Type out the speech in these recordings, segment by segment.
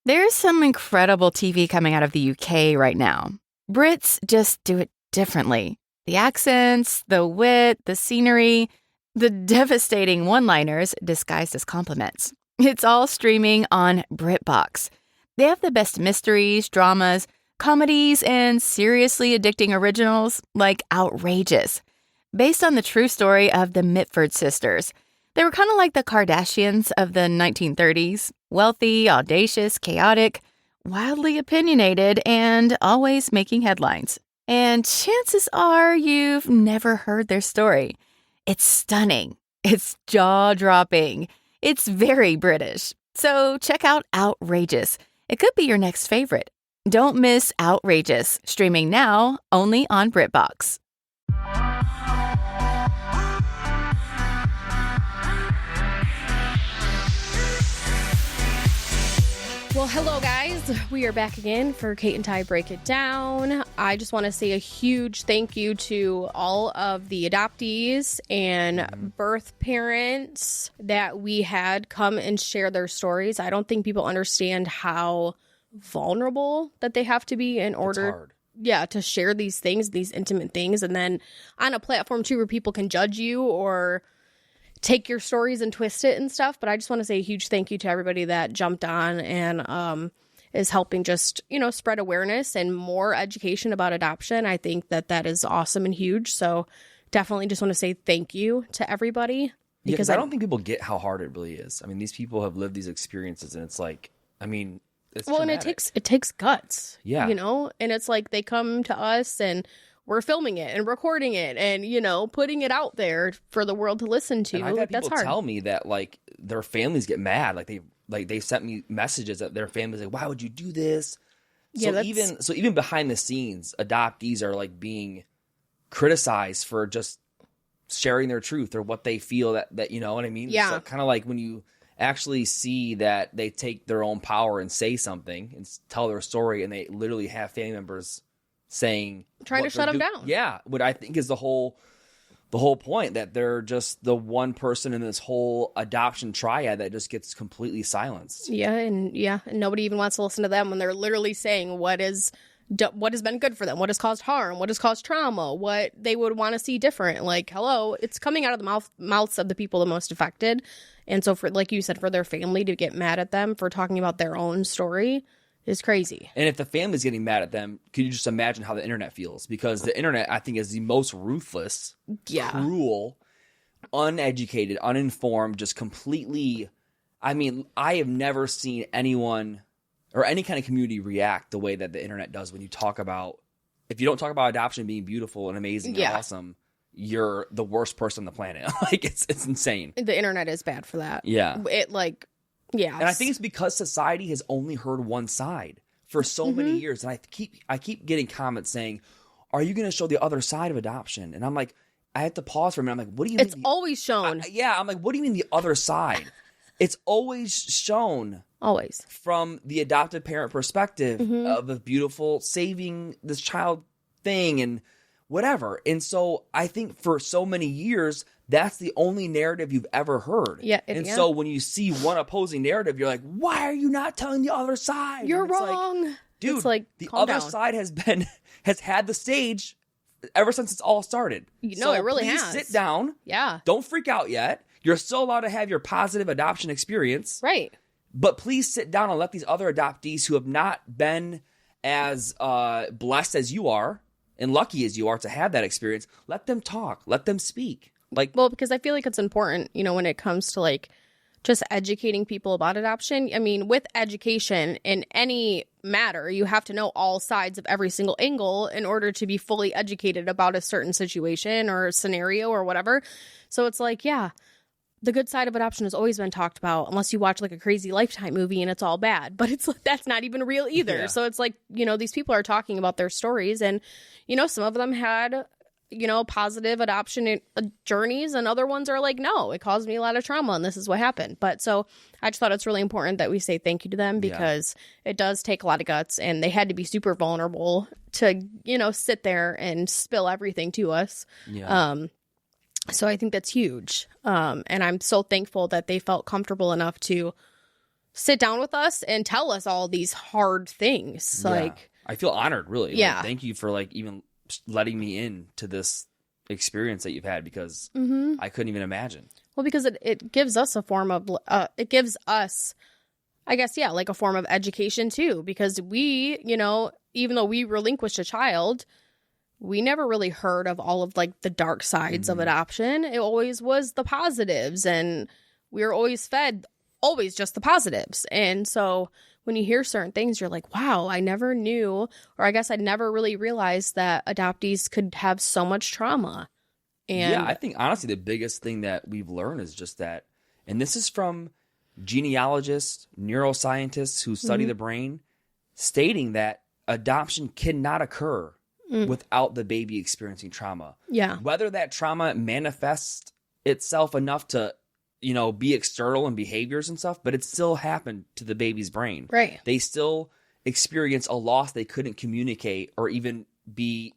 There's some incredible TV coming out of the UK right now. Brits just do it differently. The accents, the wit, the scenery, the devastating one-liners disguised as compliments. It's all streaming on BritBox. They have the best mysteries, dramas, comedies, and seriously addicting originals like Outrageous, based on the true story of the Mitford sisters. They were kind of like the Kardashians of the 1930s, wealthy, audacious, chaotic, wildly opinionated, and always making headlines. And chances are you've never heard their story. It's stunning. It's jaw-dropping. It's very British. So check out Outrageous. It could be your next favorite. Don't miss Outrageous, streaming now only on BritBox. Well, hello, guys. We are back again for Cate Ty Break It Down. I just want to say a huge thank you to all of the adoptees and birth parents that we had come and share their stories. I don't think people understand how vulnerable that they have to be in order to share these things, these intimate things, and then on a platform too where people can judge you or take your stories and twist it and stuff. But I just want to say a huge thank you to everybody that jumped on and is helping just, spread awareness and more education about adoption. I think that is awesome and huge. So definitely just want to say thank you to everybody. Because I don't think people get how hard it really is. I mean, these people have lived these experiences and it's like, it's traumatic. And it takes guts. Yeah. And it's like they come to us and we're filming it and recording it and, putting it out there for the world to listen to. And I've had That's people hard. tell me that their families get mad. They sent me messages that their families like, why would you do this? Yeah, So even behind the scenes, adoptees are being criticized for just sharing their truth or what they feel that you know what I mean? Yeah. It's kind of like when you actually see that they take their own power and say something and tell their story and they literally have family members trying to shut them down. Yeah, what I think is the whole point, that they're just the one person in this whole adoption triad that just gets completely silenced. And nobody even wants to listen to them when they're literally saying what has been good for them, what has caused harm, what has caused trauma, what they would want to see different. Like, hello, it's coming out of the mouths of the people the most affected. And so for, like you said, for their family to get mad at them for talking about their own story is crazy. And if the family's getting mad at them, can you just imagine how the internet feels? Because the internet, I think, is the most ruthless, cruel, uneducated, uninformed, just completely... I have never seen anyone or any kind of community react the way that the internet does when you talk about... If you don't talk about adoption being beautiful and amazing and awesome, you're the worst person on the planet. It's insane. The internet is bad for that. Yeah. Yeah. And I think it's because society has only heard one side for so many years. And I keep getting comments saying, are you going to show the other side of adoption? And I'm like, I have to pause for a minute. I'm like, what do you mean? It's always shown. I'm like, what do you mean the other side? It's always shown. Always. From the adopted parent perspective of a beautiful saving this child thing and whatever. And so I think for so many years, that's the only narrative you've ever heard. So when you see one opposing narrative, you're like, why are you not telling the other side? You're wrong. Like, dude, it's like, the other side has had the stage ever since it's all started. It really has. Sit down. Yeah. Don't freak out yet. You're still allowed to have your positive adoption experience. Right. But please sit down and let these other adoptees who have not been as blessed as you are and lucky as you are to have that experience, let them talk. Let them speak. Because I feel like it's important, when it comes to just educating people about adoption. I mean, with education in any matter, you have to know all sides of every single angle in order to be fully educated about a certain situation or scenario or whatever. So it's the good side of adoption has always been talked about, unless you watch a crazy Lifetime movie and it's all bad. But that's not even real either. Yeah. So it's these people are talking about their stories and, some of them had, positive adoption journeys and other ones are like, no, it caused me a lot of trauma and this is what happened. But so I just thought it's really important that we say thank you to them because it does take a lot of guts and they had to be super vulnerable to, sit there and spill everything to us. Yeah. So I think that's huge. And I'm so thankful that they felt comfortable enough to sit down with us and tell us all these hard things. Yeah. Like, I feel honored, really. Yeah. Like, thank you for like even letting me into this experience that you've had, because I couldn't even imagine. Well, because it gives us a form of, it gives us, I guess, yeah, like a form of education too, because we, you know, even though we relinquished a child, we never really heard of all of like the dark sides of adoption. It always was the positives, and we were always fed always just the positives. And so when you hear certain things, you're like, wow, I never knew, or I guess I never really realized that adoptees could have so much trauma. And yeah, I think honestly the biggest thing that we've learned is just that, and this is from genealogists, neuroscientists who study the brain, stating that adoption cannot occur without the baby experiencing trauma. Yeah. Whether that trauma manifests itself enough to, you know, be external in behaviors and stuff, but it still happened to the baby's brain. Right. They still experience a loss they couldn't communicate or even be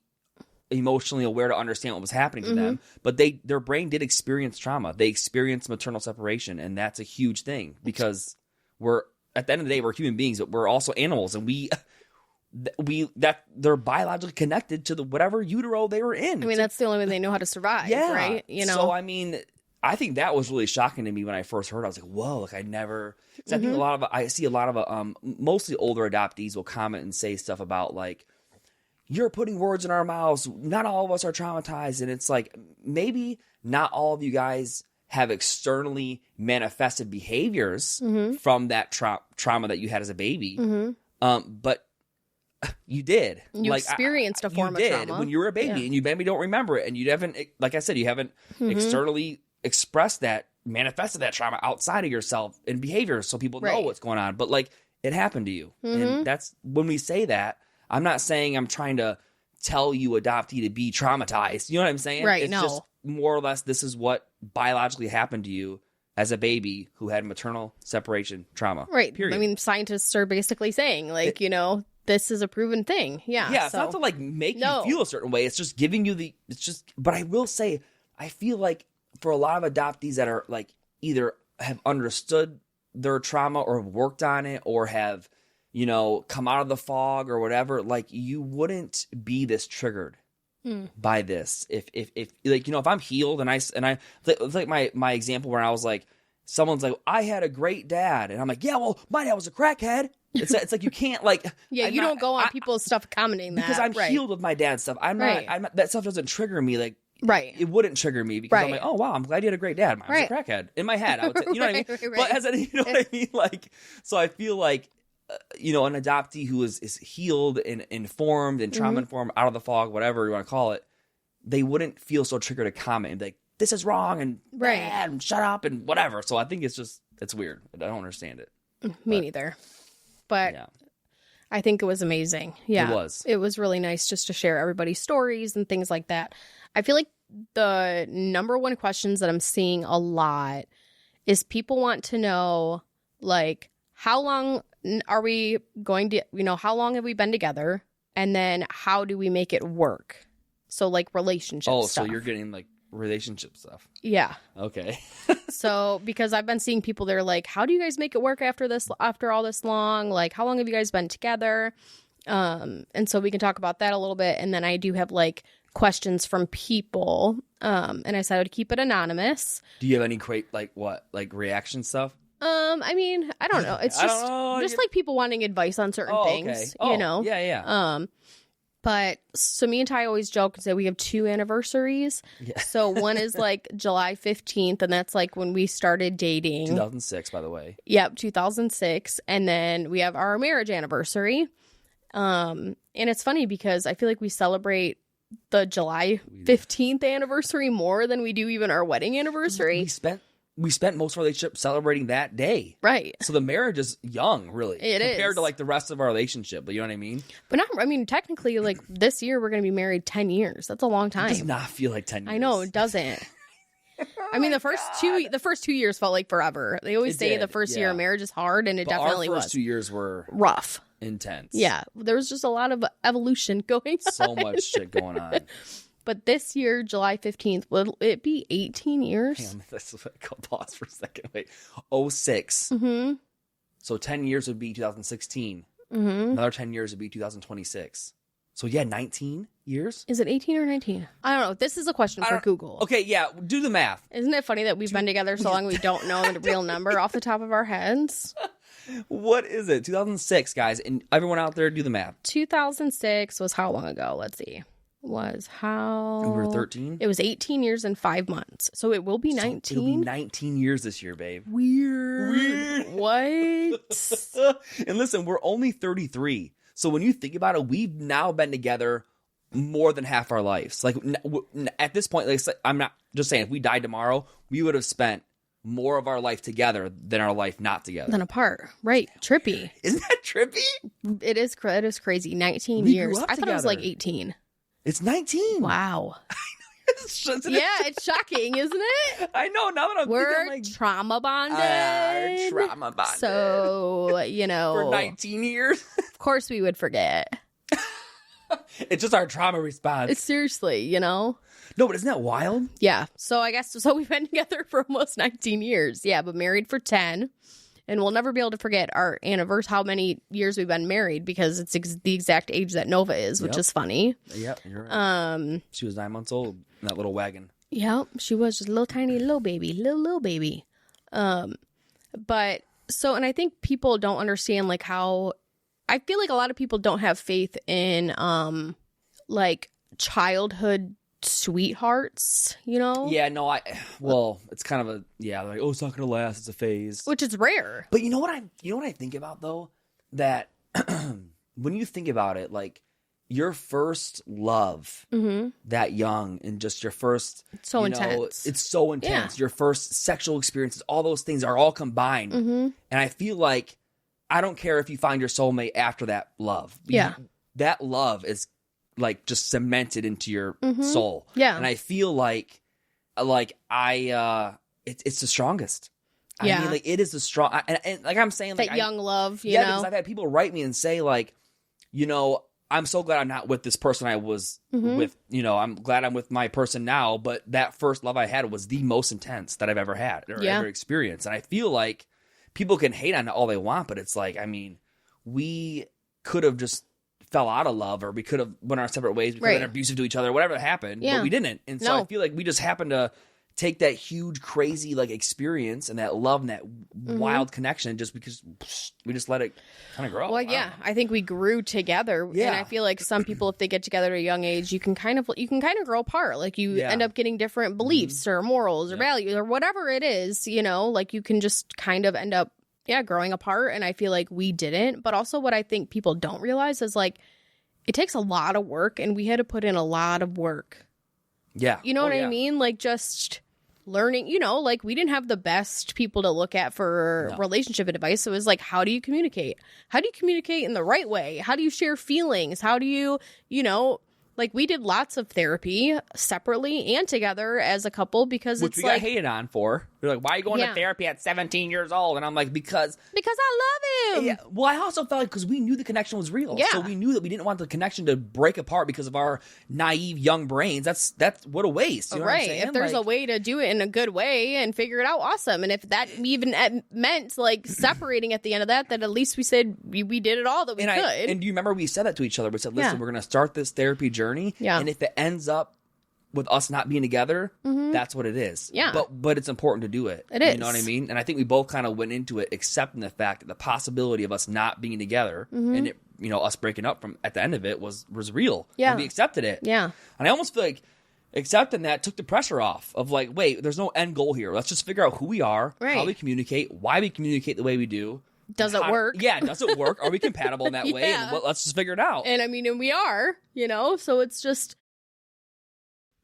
emotionally aware to understand what was happening to them, but their brain did experience trauma. They experienced maternal separation, and that's a huge thing, because we're, at the end of the day, we're human beings, but we're also animals, and they're biologically connected to the whatever utero they were in. I mean, that's the only way they know how to survive, right? You know. So I mean, I think that was really shocking to me when I first heard it. I was like, whoa, like I never, cause I think I see a lot of mostly older adoptees will comment and say stuff about like, you're putting words in our mouths. Not all of us are traumatized. And it's like, maybe not all of you guys have externally manifested behaviors from that trauma that you had as a baby. But you did. You like, experienced a form of trauma when you were a baby, and you maybe don't remember it. And you haven't, like I said, you haven't externally expressed that, manifested that trauma outside of yourself in behaviors so people know what's going on. But like, it happened to you. And that's when we say that, I'm not saying I'm trying to tell you adoptee to be traumatized. You know what I'm saying? Right, it's no. just more or less this is what biologically happened to you as a baby who had maternal separation trauma. Right. Period. I mean, scientists are basically saying, like, you know, this is a proven thing. Yeah. Yeah, it's not to like make you feel a certain way. It's just giving you but I will say, I feel like for a lot of adoptees that are like either have understood their trauma or have worked on it or have, you know, come out of the fog or whatever, like you wouldn't be this triggered by this. If like, you know, if I'm healed and I it's like my example where I was like, someone's like, I had a great dad. And I'm like, yeah, well, my dad was a crackhead. It's like, you can't like, yeah, you don't go on people's stuff commenting that. Because I'm healed with my dad's stuff. I'm not, that stuff doesn't trigger me. Like, it wouldn't trigger me because I'm like, oh wow, I'm glad you had a great dad. Mine was a crackhead. In my head, I would say, you know what I mean? But as you know what I mean? Like, so I feel like, you know, an adoptee who is healed and informed and trauma informed, out of the fog, whatever you want to call it, they wouldn't feel so triggered to comment and be like, this is wrong and bad and shut up and whatever. So I think it's weird. I don't understand it. Me neither. But I think it was amazing. Yeah. It was really nice just to share everybody's stories and things like that. I feel like the number one questions that I'm seeing a lot is people want to know, like, how long are we going to, you know, how long have we been together? And then how do we make it work? So like relationship stuff. Oh, so you're getting like relationship stuff. Yeah. Okay. So because I've been seeing people, they're like, how do you guys make it work after all this long? Like, how long have you guys been together? And so we can talk about that a little bit. And then I do have like questions from people. And I said I would keep it anonymous. Do you have any like reaction stuff? I mean, I don't know. It's just like people wanting advice on certain things, you know? Yeah. But so me and Ty always joke and say we have 2 anniversaries. Yeah. So one is like July 15th, and that's like when we started dating. 2006, by the way. Yep, 2006. And then we have our marriage anniversary. And it's funny because I feel like we celebrate the July 15th anniversary more than we do even our wedding anniversary. We spent most of our relationship celebrating that day. Right. So the marriage is young, really. It is. Compared to like the rest of our relationship. But you know what I mean? But technically, like this year, we're going to be married 10 years. That's a long time. It does not feel like 10 years. I know, it doesn't. I mean, the first 2 years felt like forever. They always say the first year of marriage is hard, and it definitely was. Our first 2 years were rough. Intense. Yeah. There was just a lot of evolution going on. So much shit going on. But this year, July 15th, will it be 18 years? Damn, that's pause for a second. Wait. 06. Mm-hmm. So 10 years would be 2016. Another 10 years would be 2026. So yeah, 19 years? Is it 18 or 19? I don't know. This is a question for Google. Okay, yeah, do the math. Isn't it funny that we've been together so long we don't know the real number off the top of our heads? What is it? 2006, guys. And everyone out there, do the math. 2006 was how long ago? Let's see. We were 13? It was 18 years and 5 months. So it will be 19? So it'll be 19 years this year, babe. Weird. What? And listen, we're only 33. So when you think about it, we've now been together more than half our lives. Like at this point, like I'm not just saying, if we died tomorrow, we would have spent more of our life together than our life not together. Than apart. Right. Trippy. Isn't that trippy? It is crazy. 19 we years. I thought it was like 18. It's 19. Wow. It's shocking, isn't it? I know. Now that we're like, trauma bonded. Trauma bonded. So, for 19 years. Of course we would forget. It's just our trauma response. It's seriously, No, but isn't that wild? Yeah. So I guess, we've been together for almost 19 years. Yeah, but married for 10. And we'll never be able to forget our anniversary, how many years we've been married, because it's the exact age that Nova is, which is funny. Yep, you're right. She was 9 months old in that little wagon. Yep, she was just a little tiny little baby, little baby. But so, and I think people don't understand like how, I feel like a lot of people don't have faith in like childhood sweethearts, Yeah, no, it's kind of like, oh, it's not gonna last, it's a phase, which is rare. But you know what I think about though, that when you think about it, like your first love that young and just your first intense. It's so intense. Your first sexual experiences, all those things are all combined. And I feel like I don't care if you find your soulmate after that love. That love is like just cemented into your soul. Yeah. And I feel like it's the strongest. I mean, like it is the strong, and like I'm saying, like that young love, because I've had people write me and say like, I'm so glad I'm not with this person I was with, I'm glad I'm with my person now, but that first love I had was the most intense that I've ever had or ever experienced. And I feel like people can hate on it all they want, but it's like, I mean, we could have just fell out of love, or we could have went our separate ways, we could have been abusive to each other, whatever happened, but we didn't. And so I feel like we just happened to take that huge, crazy like experience and that love and that wild connection just because we just let it kind of grow. Well, I think we grew together. And I feel like some people, if they get together at a young age, you can kind of grow apart. Like you end up getting different beliefs or morals or values or whatever it is, like you can just kind of end up growing apart. And I feel like we didn't. But also what I think people don't realize is like it takes a lot of work, and we had to put in a lot of work. Yeah. You know what I mean? Like just learning, like we didn't have the best people to look at for relationship advice. So it was like, how do you communicate? How do you communicate in the right way? How do you share feelings? How do you, like we did lots of therapy separately and together as a couple because which we got hated on for. They're like, why are you going to therapy at 17 years old? And I'm like, because I love him. Yeah. Well, I also felt like because we knew the connection was real. Yeah. So we knew that we didn't want the connection to break apart because of our naive young brains. That's what a waste. You know what I'm saying? If there's a way to do it in a good way and figure it out, awesome. And if that even meant like separating at the end of that, then at least we said we did it all that we could. And do you remember we said that to each other? We said, listen, we're going to start this therapy journey. Yeah. And if it ends up with us not being together, that's what it is. Yeah. But it's important to do it. It is. You know what I mean? And I think we both kind of went into it accepting the fact that the possibility of us not being together and it, us breaking up from at the end of it was real. Yeah. And we accepted it. Yeah. And I almost feel like accepting that took the pressure off of like, wait, there's no end goal here. Let's just figure out who we are, how we communicate, why we communicate the way we do. Does it work? Yeah, does it work? Are we compatible in that way? And let's just figure it out. And I mean, and we are, so it's just.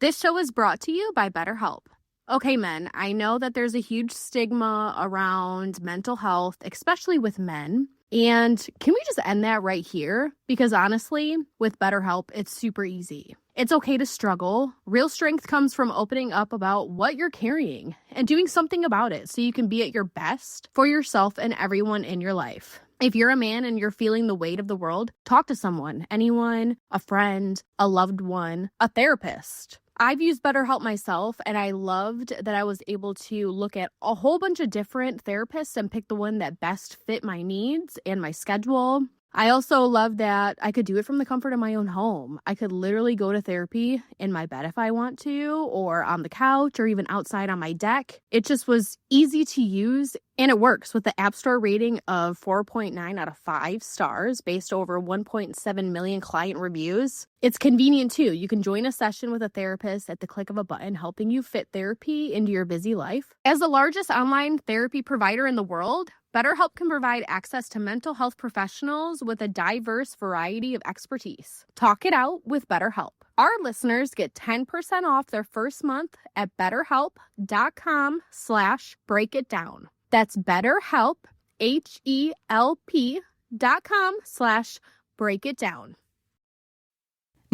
This show is brought to you by BetterHelp. Okay, men, I know that there's a huge stigma around mental health, especially with men. And can we just end that right here? Because honestly, with BetterHelp, it's super easy. It's okay to struggle. Real strength comes from opening up about what you're carrying and doing something about it so you can be at your best for yourself and everyone in your life. If you're a man and you're feeling the weight of the world, talk to someone, anyone, a friend, a loved one, a therapist. I've used BetterHelp myself, and I loved that I was able to look at a whole bunch of different therapists and pick the one that best fit my needs and my schedule. I also love that I could do it from the comfort of my own home. I could literally go to therapy in my bed if I want to, or on the couch, or even outside on my deck. It just was easy to use, and it works with the App Store rating of 4.9 out of 5 stars based over 1.7 million client reviews. It's convenient too. You can join a session with a therapist at the click of a button, helping you fit therapy into your busy life. As the largest online therapy provider in the world, BetterHelp can provide access to mental health professionals with a diverse variety of expertise. Talk it out with BetterHelp. Our listeners get 10% off their first month at BetterHelp.com/breakitdown. That's BetterHelp, HELP.com/breakitdown.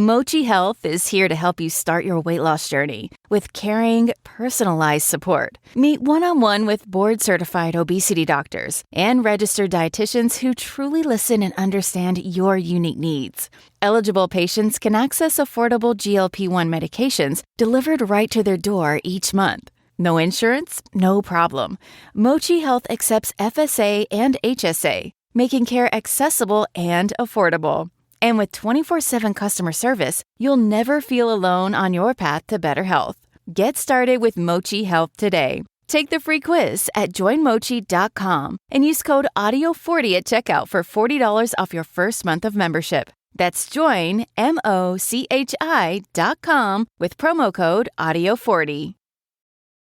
Mochi Health is here to help you start your weight loss journey with caring, personalized support. Meet one-on-one with board-certified obesity doctors and registered dietitians who truly listen and understand your unique needs. Eligible patients can access affordable GLP-1 medications delivered right to their door each month. No insurance? No problem. Mochi Health accepts FSA and HSA, making care accessible and affordable. And with 24/7 customer service, you'll never feel alone on your path to better health. Get started with Mochi Health today. Take the free quiz at joinmochi.com and use code AUDIO40 at checkout for $40 off your first month of membership. That's joinmochi.com with promo code AUDIO40.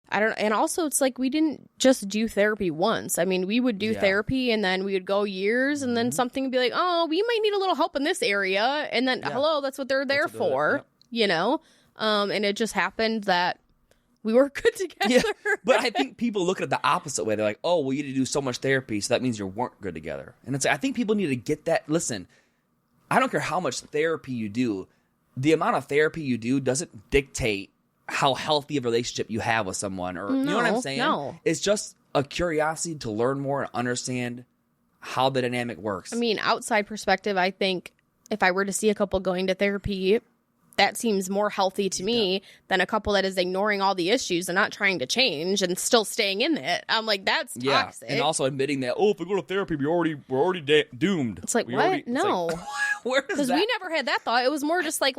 And also it's like we didn't just do therapy once. I mean, we would do therapy and then we would go years and then something would be like, oh, we might need a little help in this area. And then, hello, that's what they're there for, you know? And it just happened that we were good together. Yeah, but I think people look at it the opposite way. They're like, oh, well, you need to do so much therapy, so that means you weren't good together. And it's I think people need to get that. Listen, I don't care how much therapy you do. The amount of therapy you do doesn't dictate how healthy of a relationship you have with someone, or you know what I'm saying? No. It's just a curiosity to learn more and understand how the dynamic works. I mean, outside perspective, I think if I were to see a couple going to therapy, that seems more healthy to me than a couple that is ignoring all the issues and not trying to change and still staying in it. I'm like, that's toxic. And also admitting that, if we go to therapy, we're already doomed. It's like, what? No. Where does Because we never had that thought. It was more just like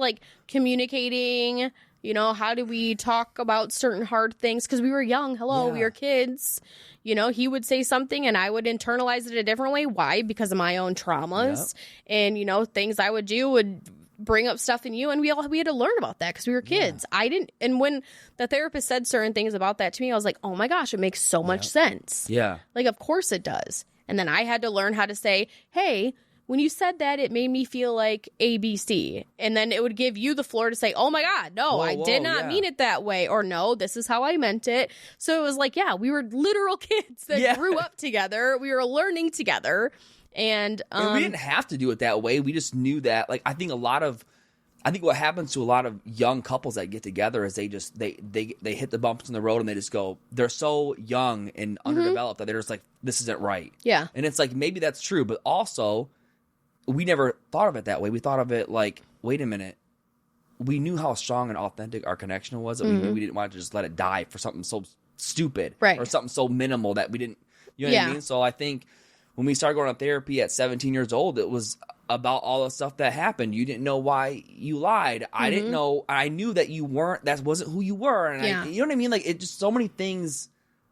communicating. You know, how do we talk about certain hard things? Because we were young. We were kids. You know, he would say something and I would internalize it a different way. Why? Because of my own traumas. And, you know, things I would do would bring up stuff in you. And we had to learn about that because we were kids. I didn't. And when the therapist said certain things about that to me, I was like, oh my gosh, it makes so much sense. Yeah. Like, of course it does. And then I had to learn how to say, hey, when you said that, it made me feel like ABC. And then it would give you the floor to say, oh my God, no, I did not mean it that way. Or no, this is how I meant it. So it was like, we were literal kids that grew up together. We were learning together. And we didn't have to do it that way. We just knew that. Like, I think what happens to a lot of young couples that get together is they hit the bumps in the road and they just go, they're so young and underdeveloped that they're just like, this isn't right. Yeah. And it's like, maybe that's true, but also we never thought of it that way. We thought of it like, wait a minute. We knew how strong and authentic our connection was that we knew we didn't want to just let it die for something so stupid or something so minimal that we didn't, you know what I mean? So I think when we started going to therapy at 17 years old, it was about all the stuff that happened. You didn't know why you lied. I didn't know. I knew that that wasn't who you were. And you know what I mean? Like, it just, so many things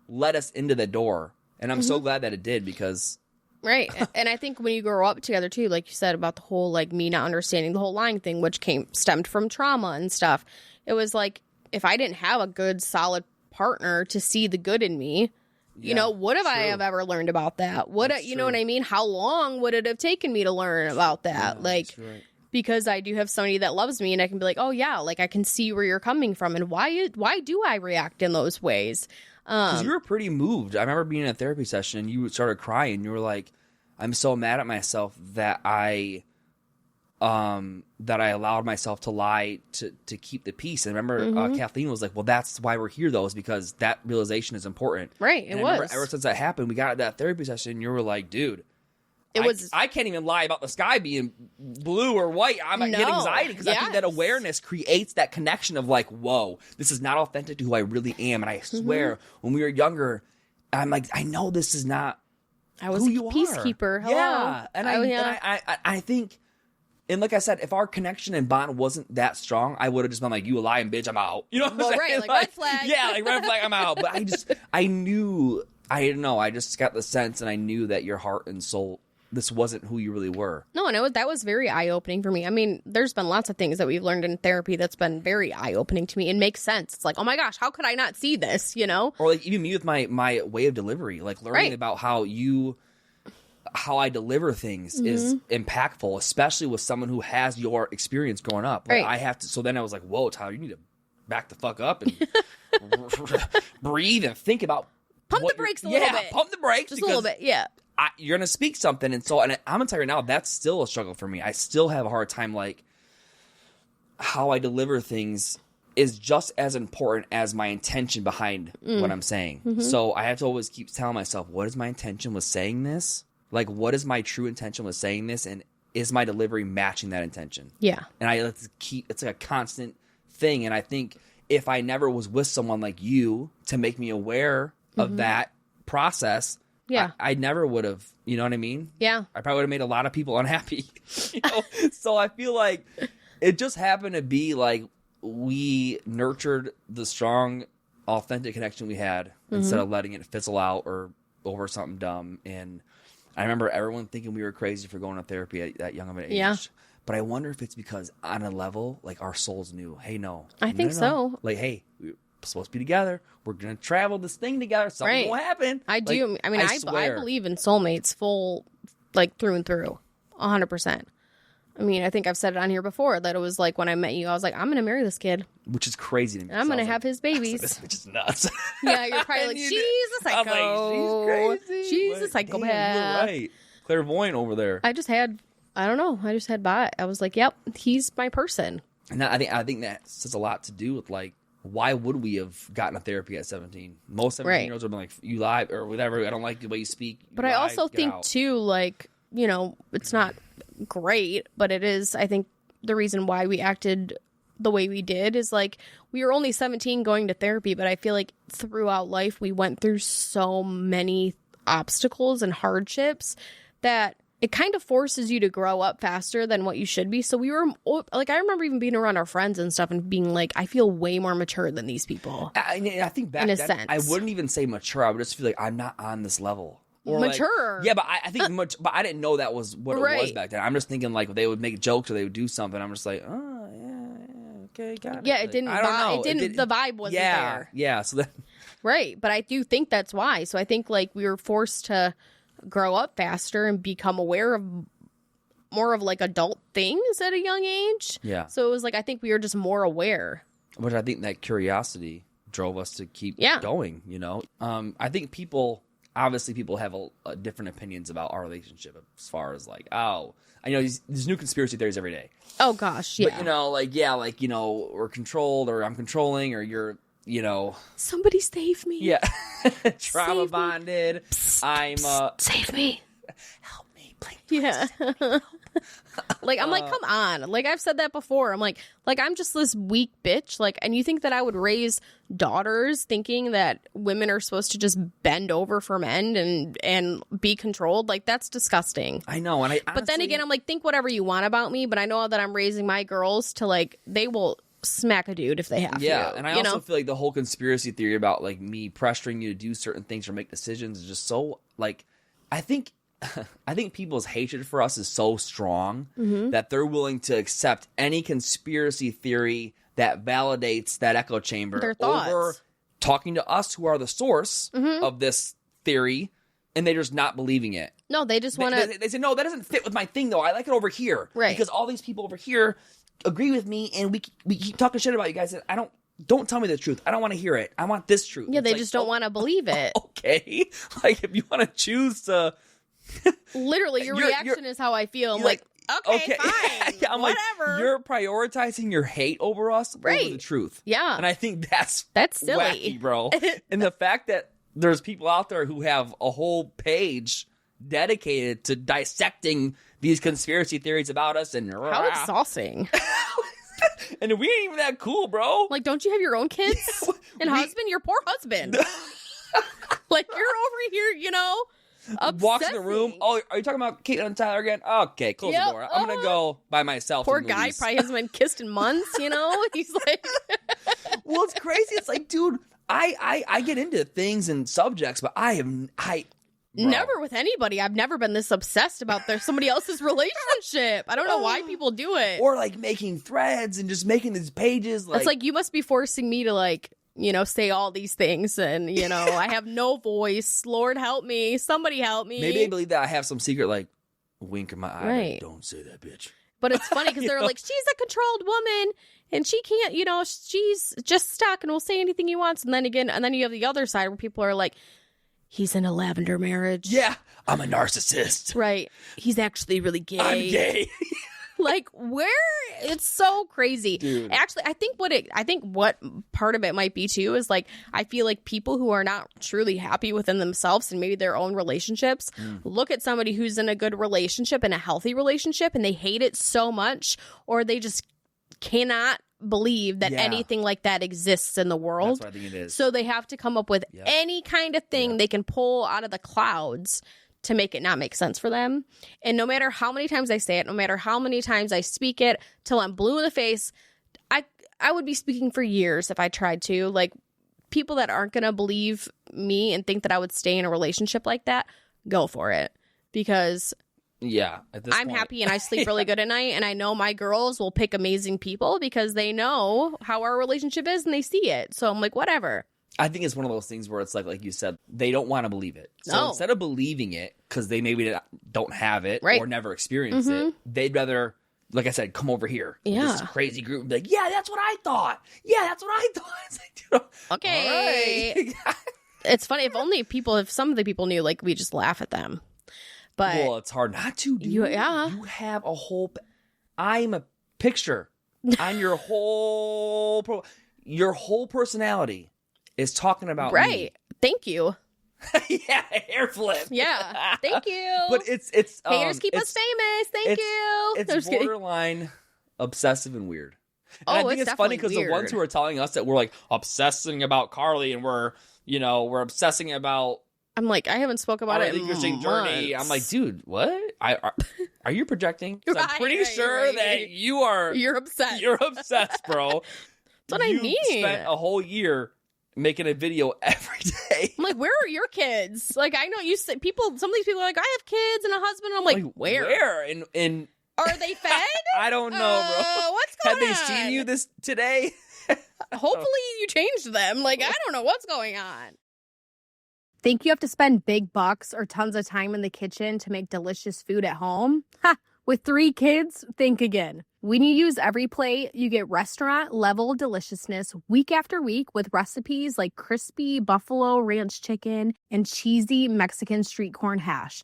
led us into the door. And I'm so glad that it did because... Right. And I think when you grow up together too, like you said about the whole like me not understanding the whole lying thing, which stemmed from trauma and stuff. It was like, if I didn't have a good solid partner to see the good in me, you know, would have I have ever learned about that? You know what I mean? How long would it have taken me to learn about that? Because I do have somebody that loves me and I can be like, oh yeah, like I can see where you're coming from and why do I react in those ways? Because you were pretty moved. I remember being in a therapy session and you started crying. You were like, I'm so mad at myself that I allowed myself to lie to keep the peace. And I remember Kathleen was like, well, that's why we're here, though, is because that realization is important. Right, and I remember ever since that happened, we got at that therapy session and you were like, dude, I can't even lie about the sky being blue or white. I might get anxiety because I think that awareness creates that connection of like, whoa, this is not authentic to who I really am. And I swear, when we were younger, I'm like, I know this is not who you are. Peacekeeper. Hello. Yeah. And I think, and like I said, if our connection and bond wasn't that strong, I would have just been like, you a lying bitch, I'm out. You know what I'm saying? Right, like red flag. Yeah, like red flag, I'm out. But I don't know, I just got the sense and I knew that your heart and soul, this wasn't who you really were. No, that was very eye-opening for me. I mean, there's been lots of things that we've learned in therapy that's been very eye-opening to me and makes sense. It's like, oh my gosh, how could I not see this, you know? Or like even me with my way of delivery, like learning about how I deliver things is impactful, especially with someone who has your experience growing up. Like, I have to, so then I was like, whoa, Tyler, you need to back the fuck up and breathe and think about Pump the brakes a little bit. Yeah, pump the brakes. Just a little bit, yeah. You're going to speak something. And I'm going to tell you right now, that's still a struggle for me. I still have a hard time, like, how I deliver things is just as important as my intention behind what I'm saying. Mm-hmm. So I have to always keep telling myself, what is my intention with saying this? Like, what is my true intention with saying this? And is my delivery matching that intention? Yeah. And it's like a constant thing. And I think if I never was with someone like you to make me aware of that process, I never would have, you know what I mean? Yeah. I probably would have made a lot of people unhappy. You know? So I feel like it just happened to be like we nurtured the strong, authentic connection we had instead of letting it fizzle out or over something dumb. And I remember everyone thinking we were crazy for going to therapy at that young of an age. Yeah. But I wonder if it's because on a level, like our souls knew, hey, no. I think so. Like, hey, we're supposed to be together. We're going to travel this thing together. Something will happen. I do. I mean, I believe in soulmates full, like through and through, 100%. I mean, I think I've said it on here before that it was like when I met you, I was like, I'm going to marry this kid. Which is crazy to me. I'm going to have his babies. This bitch is nuts. Yeah, you're probably like, she's a psycho. I'm like, she's crazy. She's a psychopath. Damn, you're right. Clairvoyant over there. I just had I was like, yep, he's my person. And I think that has a lot to do with like, why would we have gotten a therapy at 17? Most 17-year-olds would have been like, you lie or whatever. I don't like the way you speak. But I also think too, like, you know, it's not great, but it is, I think the reason why we acted the way we did is like, we were only 17 going to therapy, but I feel like throughout life, we went through so many obstacles and hardships that it kind of forces you to grow up faster than what you should be. So we were like, I remember even being around our friends and stuff and being like, I feel way more mature than these people. I think back then, I wouldn't even say mature. I would just feel like I'm not on this level. Or mature. Like, yeah, but I think but I didn't know that was what it was back then. I'm just thinking like they would make jokes or they would do something. I'm just like, oh yeah, okay, got it. Yeah, it didn't. The vibe wasn't there. Yeah. So then, right, but I do think that's why. So I think like we were forced to grow up faster and become aware of more of like adult things at a young age. Yeah. So it was like I think we were just more aware. Which I think that curiosity drove us to keep going. You know, I think people have a different opinions about our relationship as far as like, oh, I know there's new conspiracy theories every day. Oh gosh, yeah. But you know, we're controlled or I'm controlling or you're, you know, somebody save me. Yeah. Trauma bonded. I'm save me. Help me, please. Yeah. Like I'm like, come on. Like I've said that before. I'm like I'm just this weak bitch. Like, and you think that I would raise daughters thinking that women are supposed to just bend over for men and be controlled? Like that's disgusting. I know. And but then again, I'm like, think whatever you want about me, but I know that I'm raising my girls to like they will smack a dude if they have to. Yeah, and I also feel like the whole conspiracy theory about like me pressuring you to do certain things or make decisions is just so like I think people's hatred for us is so strong that they're willing to accept any conspiracy theory that validates that echo chamber over talking to us who are the source of this theory, and they're just not believing it. No, they just want to... They say, no, that doesn't fit with my thing, though. I like it over here. Right. Because all these people over here agree with me, and we keep talking shit about you guys, and don't tell me the truth. I don't want to hear it. I want this truth. Yeah, they just don't want to believe it. Okay. Like, if you want to choose to... Literally, your reaction is how I feel. I'm like, okay, fine, yeah, I'm whatever. Like, you're prioritizing your hate over us over the truth. Yeah. And I think that's silly. Wacky, bro. And the fact that there's people out there who have a whole page dedicated to dissecting these conspiracy theories about us. And how exhausting. And we ain't even that cool, bro. Like, don't you have your own kids and husband? Your poor husband. Like, you're over here, you know, obsessing. Walks in the room. Oh, are you talking about Cate and Tyler again? Okay, close the door. I'm going to go by myself. Poor guy probably hasn't been kissed in months, you know? He's like... Well, it's crazy. It's like, dude, I get into things and subjects, but Bro. Never with anybody. I've never been this obsessed about somebody else's relationship. I don't know why people do it. Or like making threads and just making these pages. It's like you must be forcing me to like, you know, say all these things and, you know, I have no voice. Lord help me. Somebody help me. Maybe they believe that I have some secret like wink in my eye. Right. Like, don't say that, bitch. But it's funny because they're like, she's a controlled woman and she can't, you know, she's just stuck and will say anything he wants. And then you have the other side where people are like, he's in a lavender marriage. Yeah, I'm a narcissist. Right. He's actually really gay. I'm gay. Like, where? It's so crazy. Dude. Actually, I think what part of it might be too is like, I feel like people who are not truly happy within themselves and maybe their own relationships look at somebody who's in a good relationship and a healthy relationship and they hate it so much, or they just cannot believe that anything like that exists in the world. That's what I think it is. So they have to come up with any kind of thing they can pull out of the clouds to make it not make sense for them. And no matter how many times I say it, no matter how many times I speak it till I'm blue in the face, I would be speaking for years if I tried to. Like, people that aren't going to believe me and think that I would stay in a relationship like that, go for it. Because I'm happy and I sleep really good at night, and I know my girls will pick amazing people because they know how our relationship is and they see it. So I'm like, whatever. I think it's one of those things where it's like you said, they don't want to believe it. So instead of believing it because they maybe don't have it or never experienced it, they'd rather, like I said, come over here. This crazy group and be like, yeah, that's what I thought. Yeah, that's what I thought. It's like, dude, okay. All right. It's funny. If some of the people knew, like, we just laugh at them. But well, it's hard not to, dude. You have a whole... I'm a picture. I'm your whole... Your whole personality is talking about me. Thank you. Yeah, hair flip. Yeah. Thank you. But it's haters keep us famous. Thank you. It's borderline obsessive and weird. And I think it's funny because the ones who are telling us that we're like obsessing about Carly and we're obsessing about... I'm like, I haven't spoke about it in months. Journey. I'm like, dude, what? Are you projecting? I'm pretty sure that you're obsessed. You're obsessed, bro. That's what I mean. You spent a whole year making a video every day. I'm like, where are your kids? Like, I know you say some of these people are like, I have kids and a husband. And I'm like, where? Where? And are they fed? I don't know, bro. What's going on? Have they seen you today? Hopefully you changed them. Like, I don't know what's going on. Think you have to spend big bucks or tons of time in the kitchen to make delicious food at home? Ha! With 3 kids, think again. When you use Every Plate, you get restaurant-level deliciousness week after week with recipes like crispy buffalo ranch chicken and cheesy Mexican street corn hash.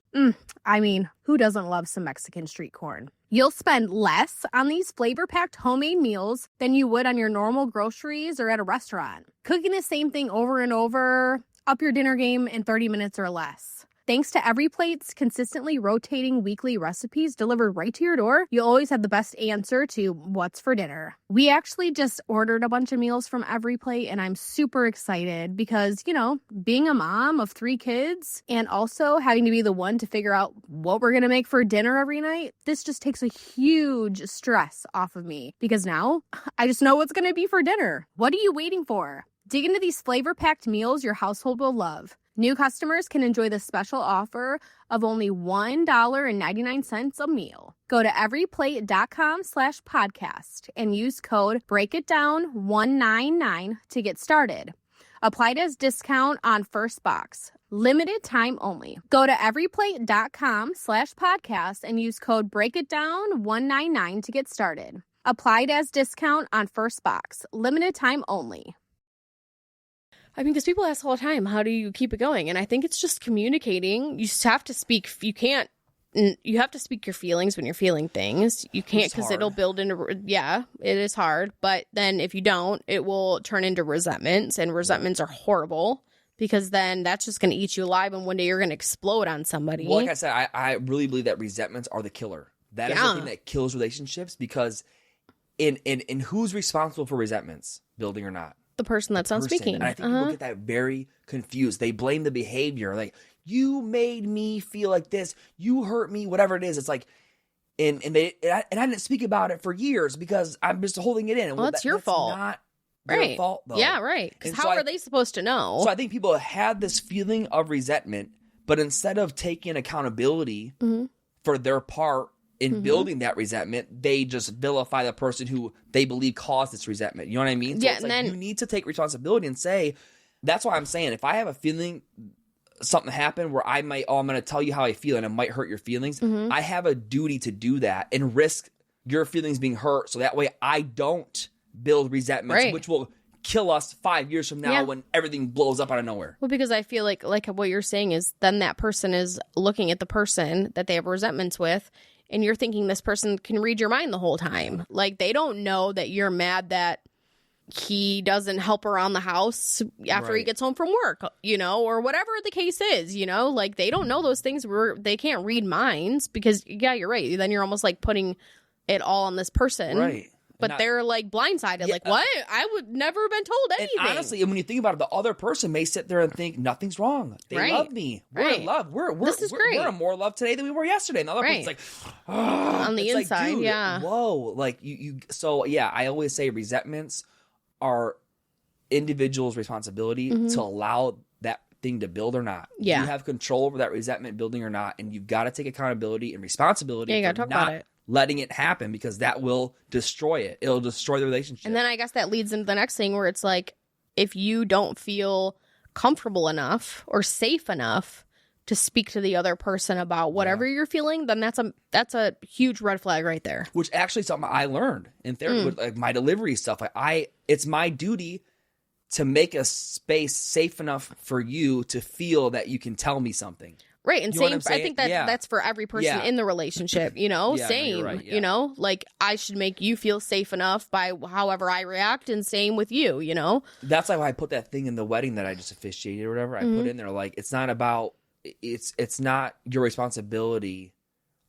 I mean, who doesn't love some Mexican street corn? You'll spend less on these flavor-packed homemade meals than you would on your normal groceries or at a restaurant. Cooking the same thing over and over, up your dinner game in 30 minutes or less. Thanks to Every Plate's consistently rotating weekly recipes delivered right to your door, you always have the best answer to what's for dinner. We actually just ordered a bunch of meals from Every Plate, and I'm super excited because, being a mom of 3 kids and also having to be the one to figure out what we're going to make for dinner every night, this just takes a huge stress off of me because now I just know what's going to be for dinner. What are you waiting for? Dig into these flavor-packed meals your household will love. New customers can enjoy the special offer of only $1.99 a meal. Go to everyplate.com/podcast and use code BREAKITDOWN199 to get started. Applied as discount on first box. Limited time only. Go to everyplate.com/podcast and use code BREAKITDOWN199 to get started. Applied as discount on first box. Limited time only. I mean, because people ask all the time, how do you keep it going? And I think it's just communicating. You just have to speak. You have to speak your feelings when you're feeling things. You can't because it'll build into, it is hard. But then if you don't, it will turn into resentments, and resentments are horrible. because then that's just going to eat you alive, and one day you're going to explode on somebody. Well, like I said, I really believe that resentments are the killer. That is the thing that kills relationships, because in who's responsible for resentments, building or not? The person that's not speaking. And I think people get that very confused. They blame the behavior. Like, you made me feel like this. You hurt me, whatever it is. It's like, and I didn't speak about it for years because I'm just holding it in. Well, that's your fault. Not their fault, though. Yeah, right. Because how are they supposed to know? So I think people have this feeling of resentment, but instead of taking accountability for their part in building that resentment, they just vilify the person who they believe caused this resentment. You know what I mean? So yeah, it's and like, then you need to take responsibility and say, that's why I'm saying, if I have a feeling something happened where I'm going to tell you how I feel and it might hurt your feelings, I have a duty to do that and risk your feelings being hurt, so that way I don't build resentments, which will kill us 5 years from now when everything blows up out of nowhere. Well, because I feel like what you're saying is then that person is looking at the person that they have resentments with, and you're thinking this person can read your mind the whole time. Like, they don't know that you're mad that he doesn't help around the house after he gets home from work, or whatever the case is, like, they don't know those things where they can't read minds, because you're right. Then you're almost like putting it all on this person. Right. But they're like blindsided, like, what? I would never have been told anything. And honestly, when you think about it, the other person may sit there and think nothing's wrong. They love me. We're in love. This is great. We're in more love today than we were yesterday. And the other person's like, on the inside, like, dude, whoa. Like you. So yeah, I always say resentments are individuals' responsibility to allow that thing to build or not. Yeah. You have control over that resentment building or not, and you've got to take accountability and responsibility. Yeah, you got to talk about it. Letting it happen, because that will destroy it. It'll destroy the relationship. And then I guess that leads into the next thing, where it's like, if you don't feel comfortable enough or safe enough to speak to the other person about whatever you're feeling, then that's a huge red flag right there. Which actually is something I learned in therapy with like my delivery stuff. Like it's my duty to make a space safe enough for you to feel that you can tell me something. Right, and same. I think that's for every person in the relationship. Same. No, you're right, like, I should make you feel safe enough by however I react, and same with you. That's like why I put that thing in the wedding that I just officiated or whatever. I put in there, like, it's not about it's not your responsibility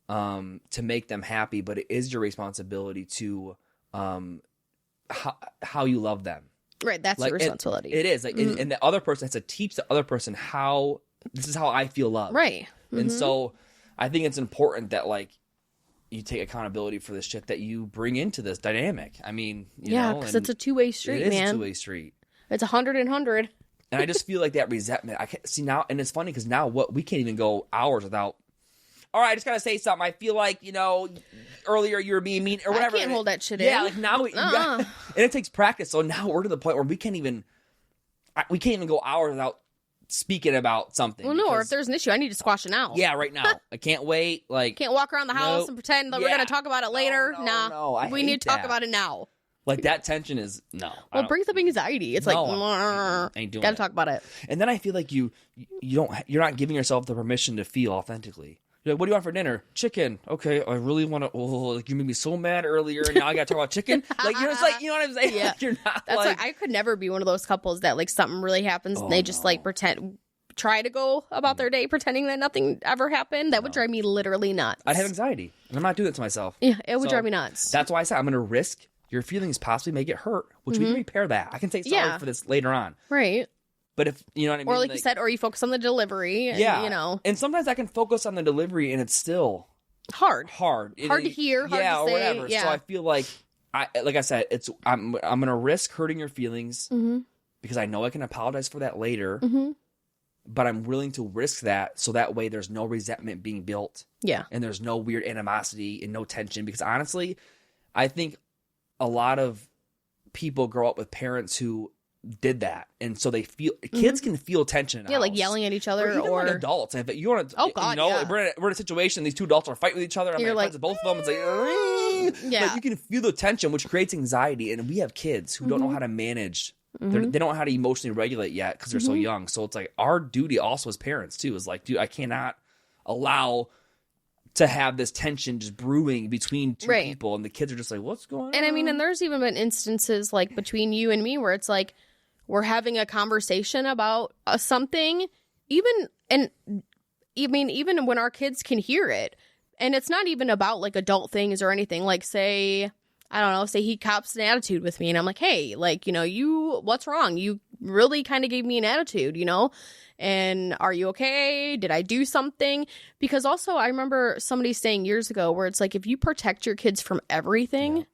to make them happy, but it is your responsibility to how you love them. Right, that's your responsibility. It is like, and the other person has to teach the other person how. This is how I feel love. Right. And so I think it's important that, like, you take accountability for the shit that you bring into this dynamic. I mean, you know, because it's a two-way street, man. It is man. a two-way street. It's 100 and 100. And I just feel like that resentment. I can't see now, and it's funny because now we can't even go hours without. All right, I just gotta say something. I feel like, earlier you were being mean or whatever. I can't hold that shit in. Yeah, like now, and it takes practice. So now we're to the point where we can't even go hours without speaking about something. Well, no, or if there's an issue, I need to squash it now. Yeah, right now. I can't wait. Like, can't walk around the house and pretend that we're gonna talk about it later. No, we need to talk about it now. Like, that tension is well, it brings up anxiety. It's ain't doing gotta talk about it. And then I feel like you're not giving yourself the permission to feel authentically. You're like, what do you want for dinner? Chicken. Okay, I really want to. Oh, like, you made me so mad earlier, and now I got to talk about chicken. Like, you're just like, you know what I'm saying? Yeah, like, you're not. That's like, why I could never be one of those couples that, like, something really happens and they just like try to go about their day pretending that nothing ever happened. That would drive me literally nuts. I'd have anxiety, and I'm not doing it to myself. Yeah, it would drive me nuts. That's why I said I'm going to risk your feelings possibly may get hurt, which we can repair that. I can say sorry for this later on. Right. But if, you know what I mean? Or like you said, or you focus on the delivery. And, And sometimes I can focus on the delivery and it's still hard to hear, hard to say. Or whatever. Yeah. So I feel like, like I said, I'm going to risk hurting your feelings because I know I can apologize for that later. But I'm willing to risk that so that way there's no resentment being built. Yeah. And there's no weird animosity and no tension. Because honestly, I think a lot of people grow up with parents who did that, and so they feel kids can feel tension in a house. like yelling at each other, or like adults. If you want to, we're in a situation. These two adults are fighting with each other. I'm like, friends with both of them. It's like, like, you can feel the tension, which creates anxiety. And we have kids who don't know how to manage. They don't know how to emotionally regulate yet because they're so young. So it's like our duty also as parents too is like, dude, I cannot allow to have this tension just brewing between two people, and the kids are just like, what's going on? And I mean, and there's even been instances like between you and me where it's like we're having a conversation about something, even when our kids can hear it. And it's not even about like adult things or anything. Like say he cops an attitude with me and I'm like, hey, like, what's wrong? You really kind of gave me an attitude, and are you okay? Did I do something? Because also I remember somebody saying years ago where it's like, if you protect your kids from everything,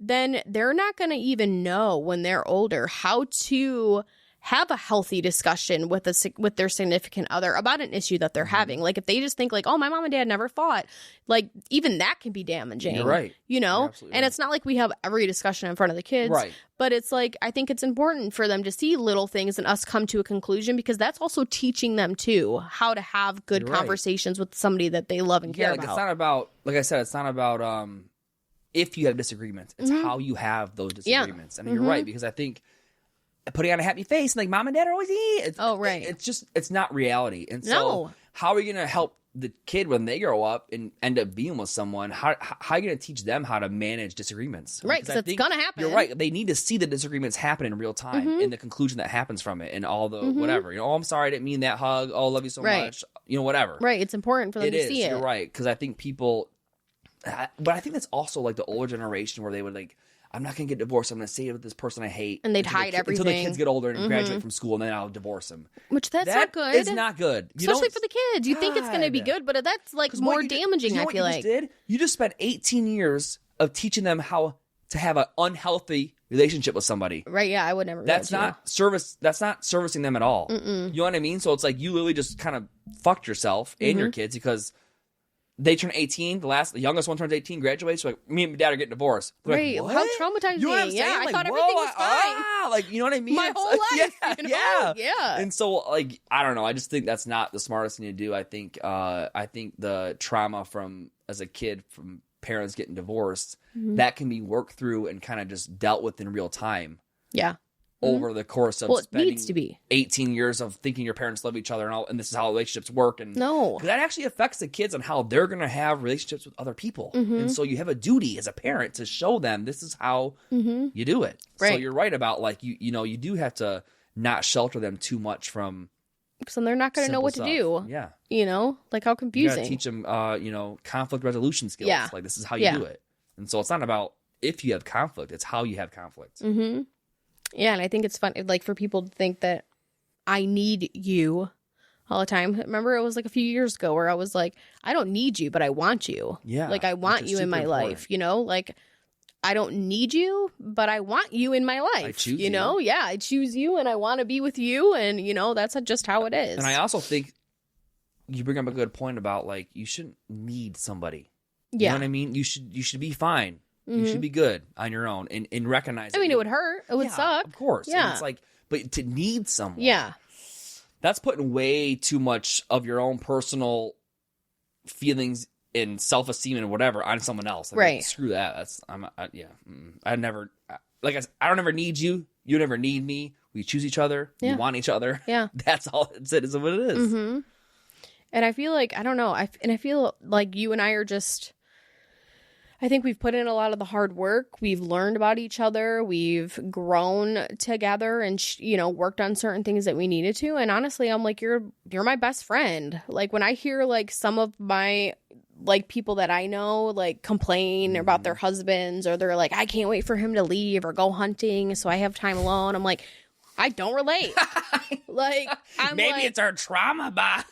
then they're not going to even know when they're older how to have a healthy discussion with their significant other about an issue that they're having. Like if they just think like, oh, my mom and dad never fought, like even that can be damaging. You're right. And it's not like we have every discussion in front of the kids. Right. But it's like, I think it's important for them to see little things and us come to a conclusion, because that's also teaching them too how to have good conversations with somebody that they love and care about. It's not about, like I said, it's not about if you have disagreements. It's how you have those disagreements. And you're right, because I think putting on a happy face and like mom and dad are always it's not reality. And so how are you going to help the kid when they grow up and end up being with someone? How are you going to teach them how to manage disagreements? Right, because it's going to happen. You're right. They need to see the disagreements happen in real time and the conclusion that happens from it and all the whatever. Oh, I'm sorry, I didn't mean that hug. Oh, I love you so much. Whatever. Right, it's important for them to see it. You're right, because I think people... But I think that's also like the older generation where they would like, I'm not going to get divorced. I'm going to stay with this person I hate. And they'd hide everything. Until the kids get older and graduate from school, and then I'll divorce them. Which that's not good. It's not good. Especially for the kids. You think it's going to be good, but that's like more damaging, I feel like. You just spent 18 years of teaching them how to have an unhealthy relationship with somebody. Right, yeah, I would never. That's not servicing them at all. You know what I mean? So it's like you literally just kind of fucked yourself and your kids because... They turn 18. The youngest one turns 18, graduates. So like, me and my dad are getting divorced. They're right. Like, how traumatizing. You know what I'm saying? I thought everything was fine. You know what I mean? My whole life. Yeah. And so, like, I don't know. I just think that's not the smartest thing to do. I think the trauma from as a kid from parents getting divorced, that can be worked through and kind of just dealt with in real time. Yeah. Over the course of spending it needs to be 18 years of thinking your parents love each other and this is how relationships work. And because that actually affects the kids on how they're going to have relationships with other people. And so you have a duty as a parent to show them this is how you do it. Right. So you're right about like, you do have to not shelter them too much from. Because then they're not going to know what to do. Yeah. Like how confusing. You got to teach them, conflict resolution skills. Yeah. Like this is how you do it. And so it's not about if you have conflict, it's how you have conflict. Yeah, and I think it's fun, like, for people to think that I need you all the time. Remember, it was like a few years ago where I was like, I don't need you, but I want you. Yeah. Like, I want you in my life, Like, I don't need you, but I want you in my life. I choose you. Yeah, I choose you, and I want to be with you, and, that's just how it is. And I also think you bring up a good point about, like, you shouldn't need somebody. You know what I mean? You should be fine. You should be good on your own and recognize it. I mean, it would hurt. It would suck. Of course. Yeah. And it's like, but to need someone. Yeah. That's putting way too much of your own personal feelings and self-esteem and whatever on someone else. Right. Screw that. I never, like I said, I don't ever need you. You never need me. We choose each other. Yeah. We want each other. Yeah. That's all it is what it is. And I feel like, I don't know. I feel like you and I are just... I think we've put in a lot of the hard work. We've learned about each other. We've grown together and, worked on certain things that we needed to. And honestly, I'm like, you're my best friend. Like when I hear like some of my like people that I know like complain about their husbands, or they're like, I can't wait for him to leave or go hunting so I have time alone. I'm like, I don't relate. Like, maybe it's our trauma bond.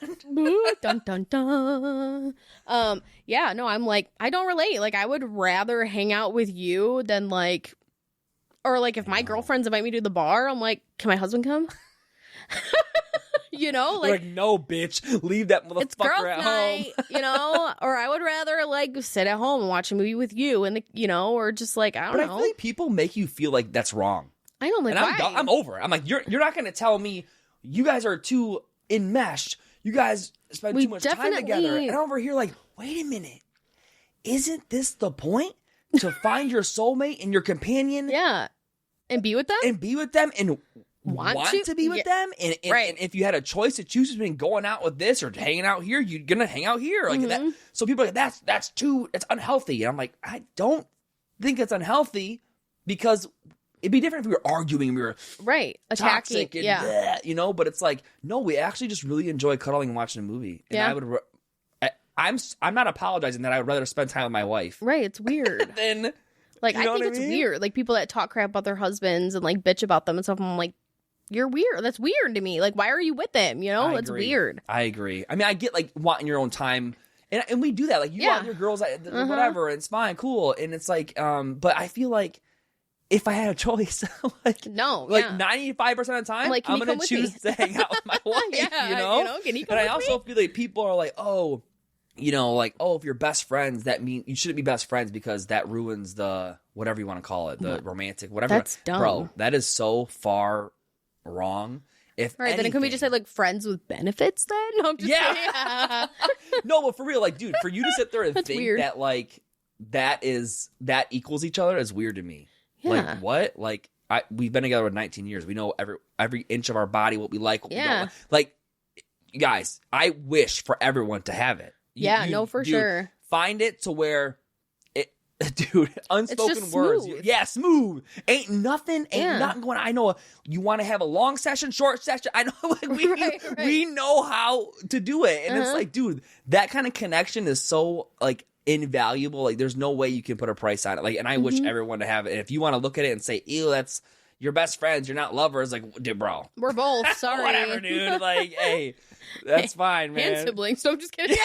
Dun, dun, dun. Yeah, no, I'm like, I don't relate. Like, I would rather hang out with you than like, or like if my girlfriends invite me to the bar, I'm like, can my husband come? Like, no, bitch, leave that motherfucker it's girls' at night, home. Or I would rather like sit at home and watch a movie with you, and or just like I don't know. I feel like people make you feel like that's wrong. I know, like, and why? I'm over it. I'm like, you're not going to tell me you guys are too enmeshed. You guys spend too much time together. And I'm over here like, wait a minute. Isn't this the point? To find your soulmate and your companion? Yeah. And be with them? And want to be with them? And if you had a choice to choose between going out with this or hanging out here, you're going to hang out here. Like that. So people are like, it's unhealthy. And I'm like, I don't think it's unhealthy because it'd be different if we were arguing and we were attacking, toxic and bleh, you know. But it's like, no, we actually just really enjoy cuddling and watching a movie. And I would, I'm not apologizing that I would rather spend time with my wife. Right, it's weird. Then, like, you know I think it's weird. Like, people that talk crap about their husbands and like bitch about them and stuff. I'm like, you're weird. That's weird to me. Like, why are you with them? You know, it's weird. I agree. I mean, I get like wanting your own time. And we do that. Like, you want your girls, whatever, and it's fine, cool. And it's like, but I feel like if I had a choice, like, 95% of the time, like, I'm going to choose to hang out with my wife, you know? Can you come and I with also me? feel like people are like, oh, you know, like, oh, if you're best friends, that means you shouldn't be best friends because that ruins the, whatever you want to call it, the romantic, whatever. That's dumb. Bro, that is so far wrong. If then can we just say like friends with benefits then? No, I'm just kidding. No, but for real, like, dude, for you to sit there and think weird. that like that equals each other is weird to me. Yeah. Like, what? Like, we've been together for 19 years. We know every inch of our body, what we like, what we don't like. Like, guys, I wish for everyone to have it. For sure. Find it to where dude, unspoken words. Smooth. Yeah, smooth. Ain't nothing going on. I know you want to have a long session, short session. I know like we know how to do it. And it's like, dude, that kind of connection is so like invaluable. Like, there's no way you can put a price on it. Like, and I wish everyone to have it. And if you want to look at it and say, ew, that's your best friends, you're not lovers, like, dude, bro. We're both, sorry. Whatever, dude. Like, hey, that's fine, man. And siblings, so I'm just kidding.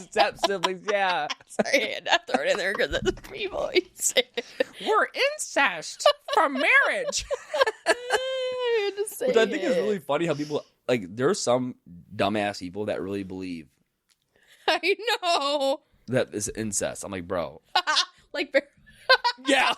Step siblings, yeah. Sorry, I had to throw it in there because that's what people say. We're incest from marriage. I had to say Which I think is really funny how people, like, there's some dumbass people that really believe I know that it's incest. I'm like, bro. like, yeah.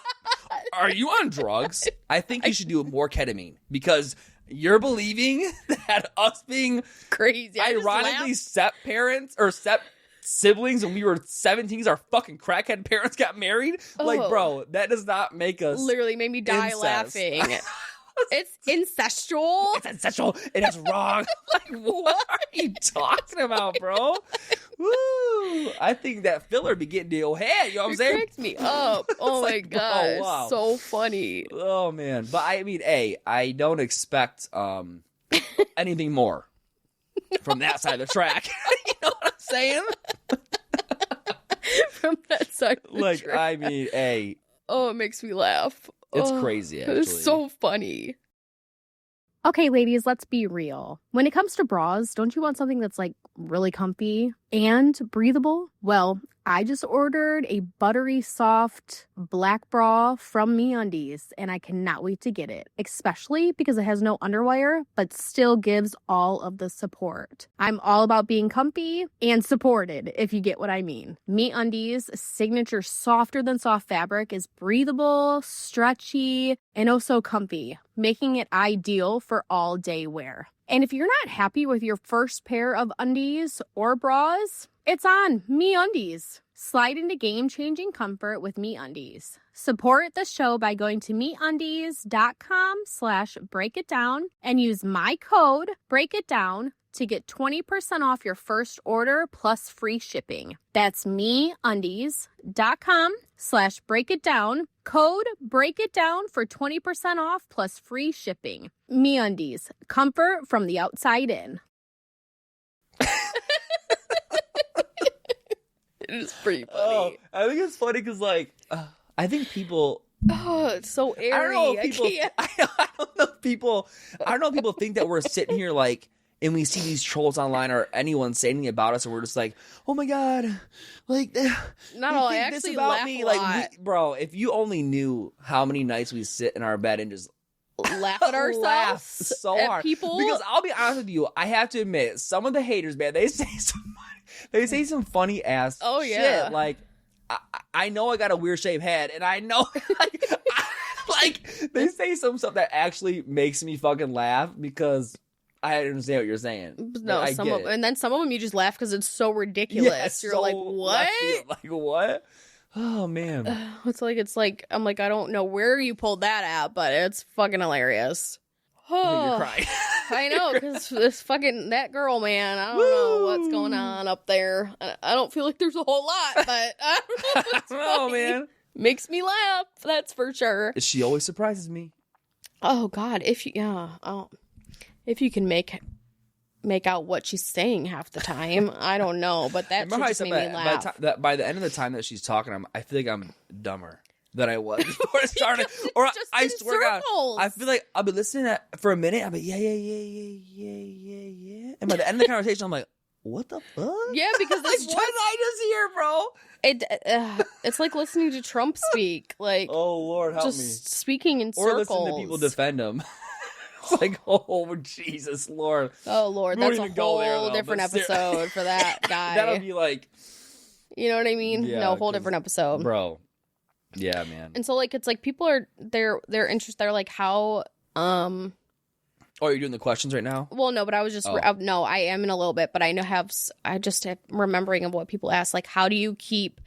Are you on drugs? I think you should do more ketamine because you're believing that us being crazy, ironically step parents or step siblings when we were 17, our fucking crackhead parents got married. Like, bro, that does not make us literally made me die laughing. It's incestual. It's incestual and it's wrong. Like, what are you talking about, bro? Woo! I think that filler be getting to your head. You know what I'm saying? It cracks me up. Oh my like, god, wow. so funny. Oh man, but I mean, I don't expect anything more from that side of the track. You know what I'm saying? From that side of the track. I mean, oh, it makes me laugh. It's crazy, actually. It's so funny. Okay, ladies, let's be real. When it comes to bras, don't you want something that's like really comfy and breathable? Well, I just ordered a buttery soft black bra from MeUndies, and I cannot wait to get it, especially because it has no underwire, but still gives all of the support. I'm all about being comfy and supported, if you get what I mean. MeUndies' signature softer than soft fabric is breathable, stretchy, and oh so comfy, making it ideal for all day wear. And if you're not happy with your first pair of undies or bras, it's on MeUndies. Slide into game-changing comfort with MeUndies. Support the show by going to MeUndies.com/breakitdown and use my code BREAKITDOWN to get 20% off your first order plus free shipping. That's MeUndies.com/breakitdown. Code BREAKITDOWN for 20% off plus free shipping. MeUndies, comfort from the outside in. It is pretty funny. Oh, I think it's funny because, like, I think people. Oh, it's so airy. I don't know if people. I don't know if people think that we're sitting here like, and we see these trolls online or anyone saying anything about us, and we're just like, oh my god, like, no, I actually laugh a lot. Like, bro, if you only knew how many nights we sit in our bed and just laugh at ourselves, laugh so hard, people. Because I'll be honest with you, I have to admit, some of the haters, man, they say some funny ass shit. Like, I know I got a weird shaped head, and I know like they say some stuff that actually makes me fucking laugh because I understand what you're saying. No, and then some of them you just laugh because it's so ridiculous. Yeah, you're so like, what? Like, what? Oh man, it's like I'm like, I don't know where you pulled that at, but it's fucking hilarious. Oh, you're crying. I know, because that girl, man, I don't know what's going on up there. I don't feel like there's a whole lot, but I don't know. Oh man, Makes me laugh. That's for sure. She always surprises me. Oh God, if you can make out what she's saying half the time, I don't know, but that just made me laugh. By the end of the time that she's talking, I feel like I'm dumber than I was before it started. Or I swear to God, I feel like I'll be listening for a minute. I'll be yeah, and by the end of the conversation, I'm like, what the fuck? Yeah, because like, what did I just hear, bro? It's like listening to Trump speak. Like, oh Lord, help me. Just speaking in or circles. Or listening to people defend him. It's like, oh Jesus, Lord. Oh Lord, that's a whole different episode for that guy. That'll be like, you know what I mean? Yeah, no, whole different episode, bro. Yeah, man. And so like it's like people are they're interested. They're like how Oh, you're doing the questions right now? Well, no, but I was just no, I am in a little bit, but I just have remembering of what people ask, like how do you keep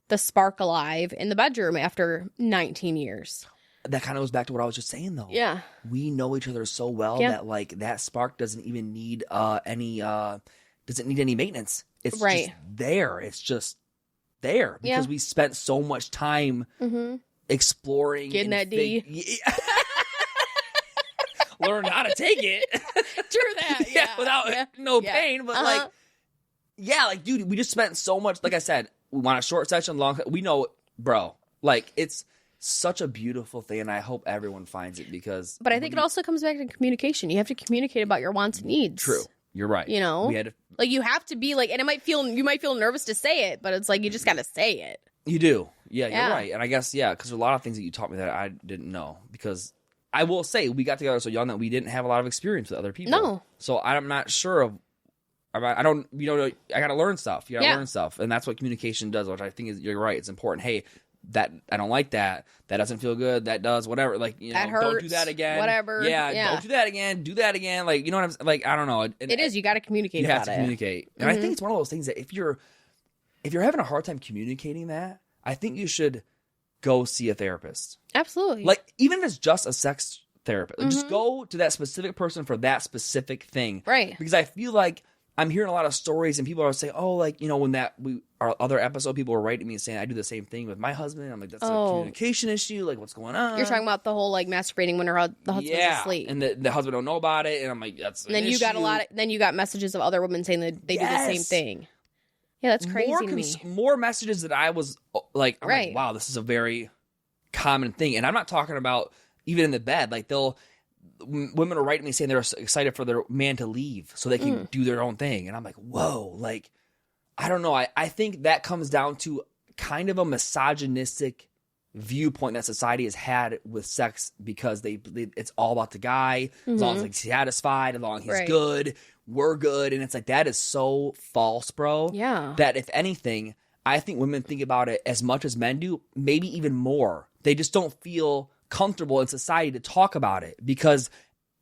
the spark alive in the bedroom after 19 years? That kind of goes back to what I was just saying, though. Yeah, we know each other so well that like that spark doesn't even need any maintenance. It's just there. It's just there because we spent so much time exploring, getting that D. Learn how to take it. True that. Without no pain, but like, dude, we just spent so much. Like I said, we want a short session, long. We know, bro. Like it's such a beautiful thing, and I hope everyone finds it because. But I think it also comes back to communication. You have to communicate about your wants and needs. True, you're right. You know, we had to, like you have to be like, and you might feel nervous to say it, but it's like you just got to say it. You do, yeah, you're right, and I guess because there's a lot of things that you taught me that I didn't know because. I will say we got together so young that we didn't have a lot of experience with other people. No, so I'm not sure of. I don't. I got to learn stuff. You got to learn stuff, and that's what communication does. Which I think is you're right. It's important. Hey, that I don't like that. That doesn't feel good. That does whatever. Like that hurts, don't do that again. Whatever. Yeah, don't do that again. Do that again. Like you know what I'm like. I don't know. It is. You got to communicate. You have to communicate, and I think it's one of those things that if you're having a hard time communicating that, I think you should go see a therapist. Absolutely. Like even if it's just a sex therapist. Just go to that specific person for that specific thing. Right. Because I feel like I'm hearing a lot of stories and people are saying, oh, like, when our other episode, people were writing me and saying, I do the same thing with my husband. I'm like, that's a communication issue. Like, what's going on? You're talking about the whole, like, masturbating when the husband's asleep. And the husband don't know about it. And I'm like, that's an issue. Then you got messages of other women saying that they do the same thing. Yeah, that's crazy to me. More messages that I was like, I'm like, wow, this is a very common thing. And I'm not talking about even in the bed, like women are writing me saying they're excited for their man to leave so they can do their own thing. And I'm like, whoa, like, I don't know. I think that comes down to kind of a misogynistic viewpoint that society has had with sex because it's all about the guy. As long as he's satisfied, as long as he's good, we're good. And it's like, that is so false, bro. Yeah. That if anything, I think women think about it as much as men do, maybe even more. They just don't feel comfortable in society to talk about it because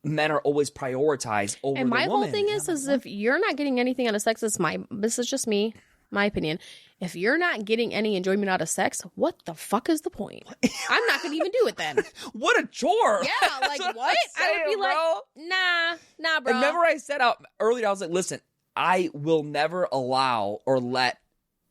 men are always prioritized over and my the woman. whole thing is if you're not getting anything out of sex, this is just me, my opinion. If you're not getting any enjoyment out of sex, what the fuck is the point? I'm not gonna even do it then. What a chore. Yeah, like what? I would be like, nah, bro. Remember I said out earlier, I was like, listen, I will never allow or let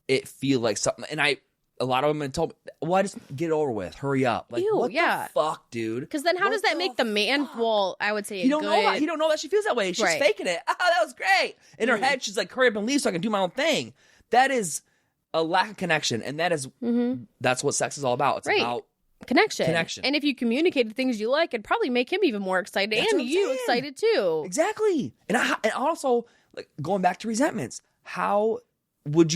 it feel like something. And a lot of women told me, well, just get it over with. Hurry up. Like, what the fuck, dude? Because then how does that make the man, well, I would say he don't know that she feels that way. She's faking it. Oh, that was great. In her head, she's like, hurry up and leave so I can do my own thing. That is a lack of connection. And that is, that's what sex is all about. It's about connection. And if you communicate the things you like, it'd probably make him even more excited and you excited too. Exactly. And also, like, going back to resentments, how would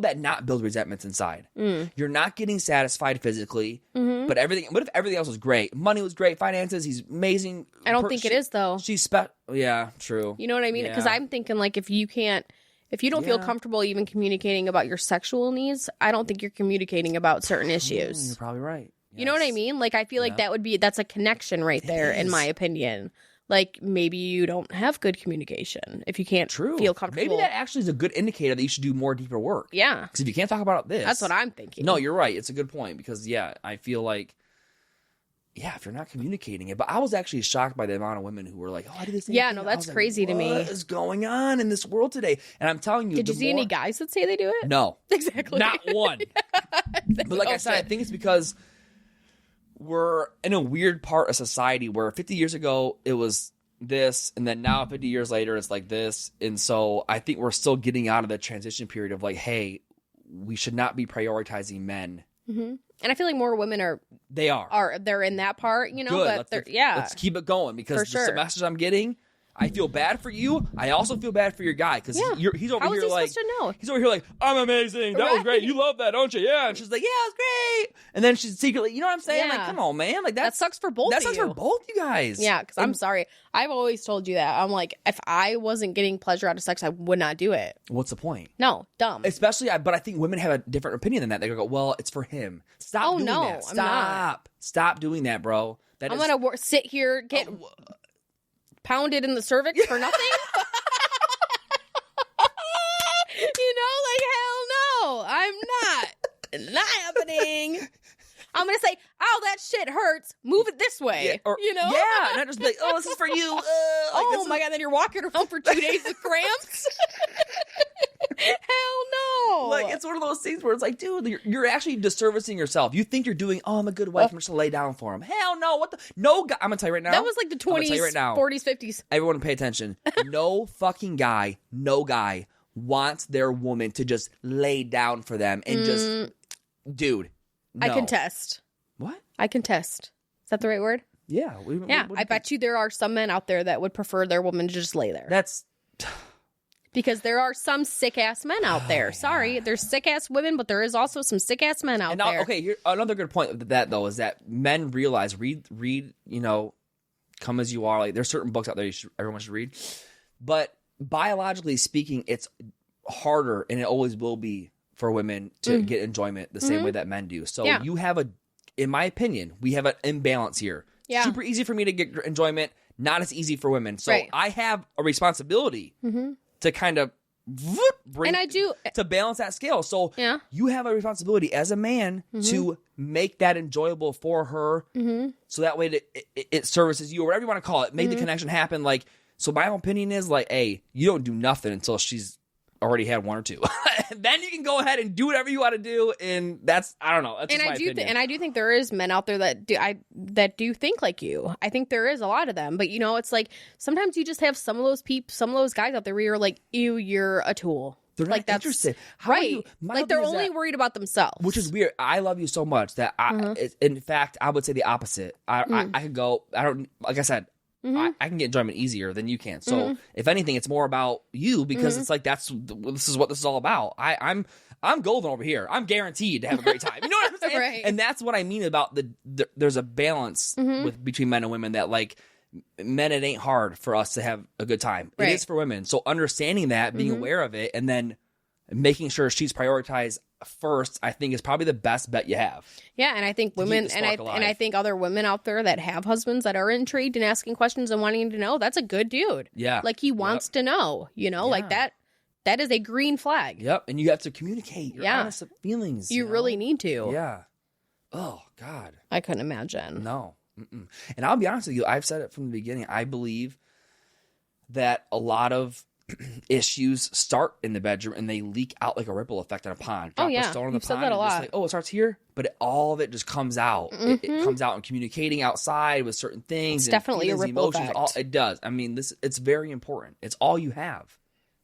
that not build resentments inside? You're not getting satisfied physically, but what if everything else was great? Money was great, finances, he's amazing. I don't think it is though. She's yeah, true. You know what I mean? Because I'm thinking like if you don't feel comfortable even communicating about your sexual needs, I don't think you're communicating about certain issues. You're probably right. Yes. You know what I mean? Like I feel like that's a connection right there in my opinion. Like, maybe you don't have good communication if you can't feel comfortable. Maybe that actually is a good indicator that you should do more deeper work. Yeah. Because if you can't talk about this. That's what I'm thinking. No, you're right. It's a good point because, I feel like, if you're not communicating it. But I was actually shocked by the amount of women who were like, oh, I did this. Yeah, no, that's crazy to me. What is going on in this world today? And I'm telling you. Did you see any guys that say they do it? No. Exactly. Not one. But like I said, I think it's because we're in a weird part of society where 50 years ago it was this, and then now 50 years later it's like this. And so I think we're still getting out of the transition period of like, hey, we should not be prioritizing men. Mm-hmm. And I feel like more women are they're in that part, you know. Good. But let's keep it going, because the message I'm getting, I feel bad for you. I also feel bad for your guy, because he's over here like, he's over here like, I'm amazing. That was great. You love that, don't you? Yeah. And she's like, yeah, it was great. And then she's secretly, you know what I'm saying? Like, come on, man. Like that sucks for both. That sucks for both you guys. Yeah, because I'm sorry. I've always told you that. I'm like, if I wasn't getting pleasure out of sex, I would not do it. What's the point? No, dumb. Especially, but I think women have a different opinion than that. They go, well, it's for him. Stop doing that. I'm not. Stop doing that, bro. I'm gonna sit here, get pounded in the cervix for nothing. You know, like, hell no, I'm not. Not happening. I'm gonna say, oh, that shit hurts. Move it this way. Yeah, you know? Yeah, not just be like, oh, this is for you. Oh my God, then you're walking around for 2 days with cramps. Hell no. Like, it's one of those things where it's like, dude, you're actually disservicing yourself. You think you're doing, I'm a good wife. I'm just gonna lay down for him. Hell no. What the? No guy. I'm gonna tell you right now. That was like the 20s, 40s, 50s. Everyone pay attention. No fucking guy, wants their woman to just lay down for them and just, dude. No. I contest. What? I contest. Is that the right word? Yeah. I bet you there are some men out there that would prefer their woman to just lay there. That's... Because there are some sick-ass men out there. Sorry, there's sick-ass women, but there is also some sick-ass men out there. Okay, here, another good point of that, though, is that men realize, read, you know, Come As You Are. Like, there's certain books out there everyone should read. But biologically speaking, it's harder, and it always will be, for women to get enjoyment the same way that men do. So you have in my opinion, we have an imbalance here. Yeah. Super easy for me to get enjoyment, not as easy for women. So I have a responsibility to kind of bring, to balance that scale. So you have a responsibility as a man to make that enjoyable for her, so that way it services you, or whatever you want to call it. Make the connection happen. Like, so my opinion is like, hey, you don't do nothing until she's already had one or two. Then you can go ahead and do whatever you want to do, and that's, I don't know. That's just my opinion. And I do think there is men out there that do think like you. I think there is a lot of them, but you know, it's like sometimes you just have some of those guys out there where you're like, ew, you're a tool. They're not interested. Like they're only worried about themselves, which is weird. I love you so much that in fact, I would say the opposite. I could go. I don't, like I said. I can get enjoyment easier than you can. So if anything, it's more about you, because it's like this is what this is all about. I'm golden over here. I'm guaranteed to have a great time. You know what I'm saying? Right. And that's what I mean about there's a balance between men and women, that like men, it ain't hard for us to have a good time. Right. It is for women. So understanding that, being aware of it, and then making sure she's prioritized first, I think is probably the best bet you have. Yeah, and I think women, and I think other women out there that have husbands that are intrigued and asking questions and wanting to know, that's a good dude. Yeah. Like, he wants to know, you know, like that is a green flag. Yep, and you have to communicate your honest feelings. You really need to. Yeah. Oh, God. I couldn't imagine. No. And I'll be honest with you, I've said it from the beginning, I believe that a lot of issues start in the bedroom and they leak out like a ripple effect in a pond. Drop a stone in the You've said pond, that a lot. like, it starts here, but all of it just comes out. It comes out in communicating outside with certain things. It's definitely a ripple emotions, effect. It does. I mean, it's very important. It's all you have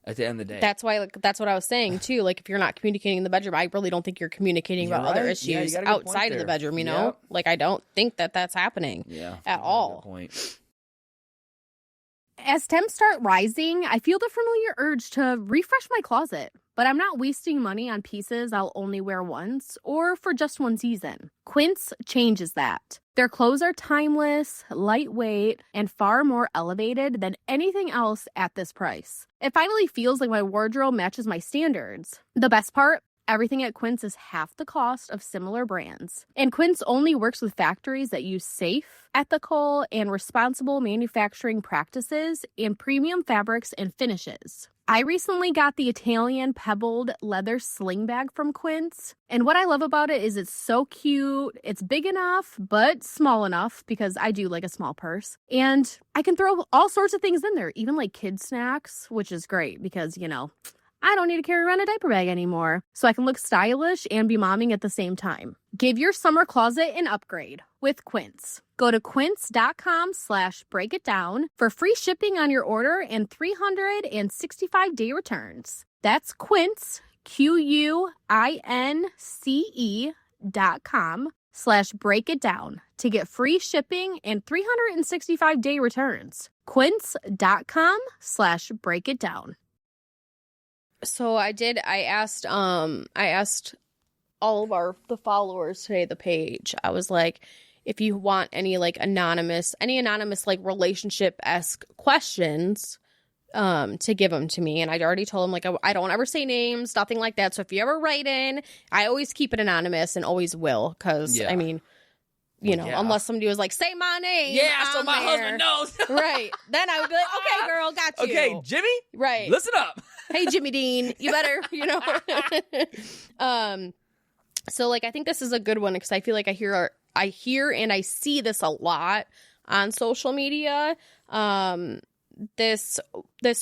at the end of the day. That's why, that's what I was saying too. Like, if you're not communicating in the bedroom, I really don't think you're communicating about other issues outside of the bedroom. You know, like, I don't think that's happening. At all. Good point. As temps start rising, I feel the familiar urge to refresh my closet, but I'm not wasting money on pieces I'll only wear once or for just one season. Quint changes that. Their clothes are timeless, lightweight, and far more elevated than anything else at this price. It finally feels like my wardrobe matches my standards. The best part? Everything at Quint is half the cost of similar brands. And Quint only works with factories that use safe, ethical, and responsible manufacturing practices and premium fabrics and finishes. I recently got the Italian pebbled leather sling bag from Quint, and what I love about it is it's so cute. It's big enough, but small enough, because I do like a small purse. And I can throw all sorts of things in there, even like kid snacks, which is great because, you know, I don't need to carry around a diaper bag anymore, so I can look stylish and be momming at the same time. Give your summer closet an upgrade with Quince. Go to quince.com/breakitdown for free shipping on your order and 365-day returns. That's Quince, QUINCE.com/breakitdown to get free shipping and 365-day returns. Quince.com/breakitdown. So I asked all of the followers today, the page. I was like, if you want any anonymous relationship-esque questions, to give them to me. And I'd already told them I don't ever say names, nothing like that. So if you ever write in, I always keep it anonymous and always will. Cause I mean, unless somebody was like, say my name. Yeah. So my husband knows. Right. Then I would be like, okay, girl, got you. Okay, Jimmy. Right. Listen up. Hey, Jimmy Dean, you better, So I think this is a good one because I feel like I hear and I see this a lot on social media. This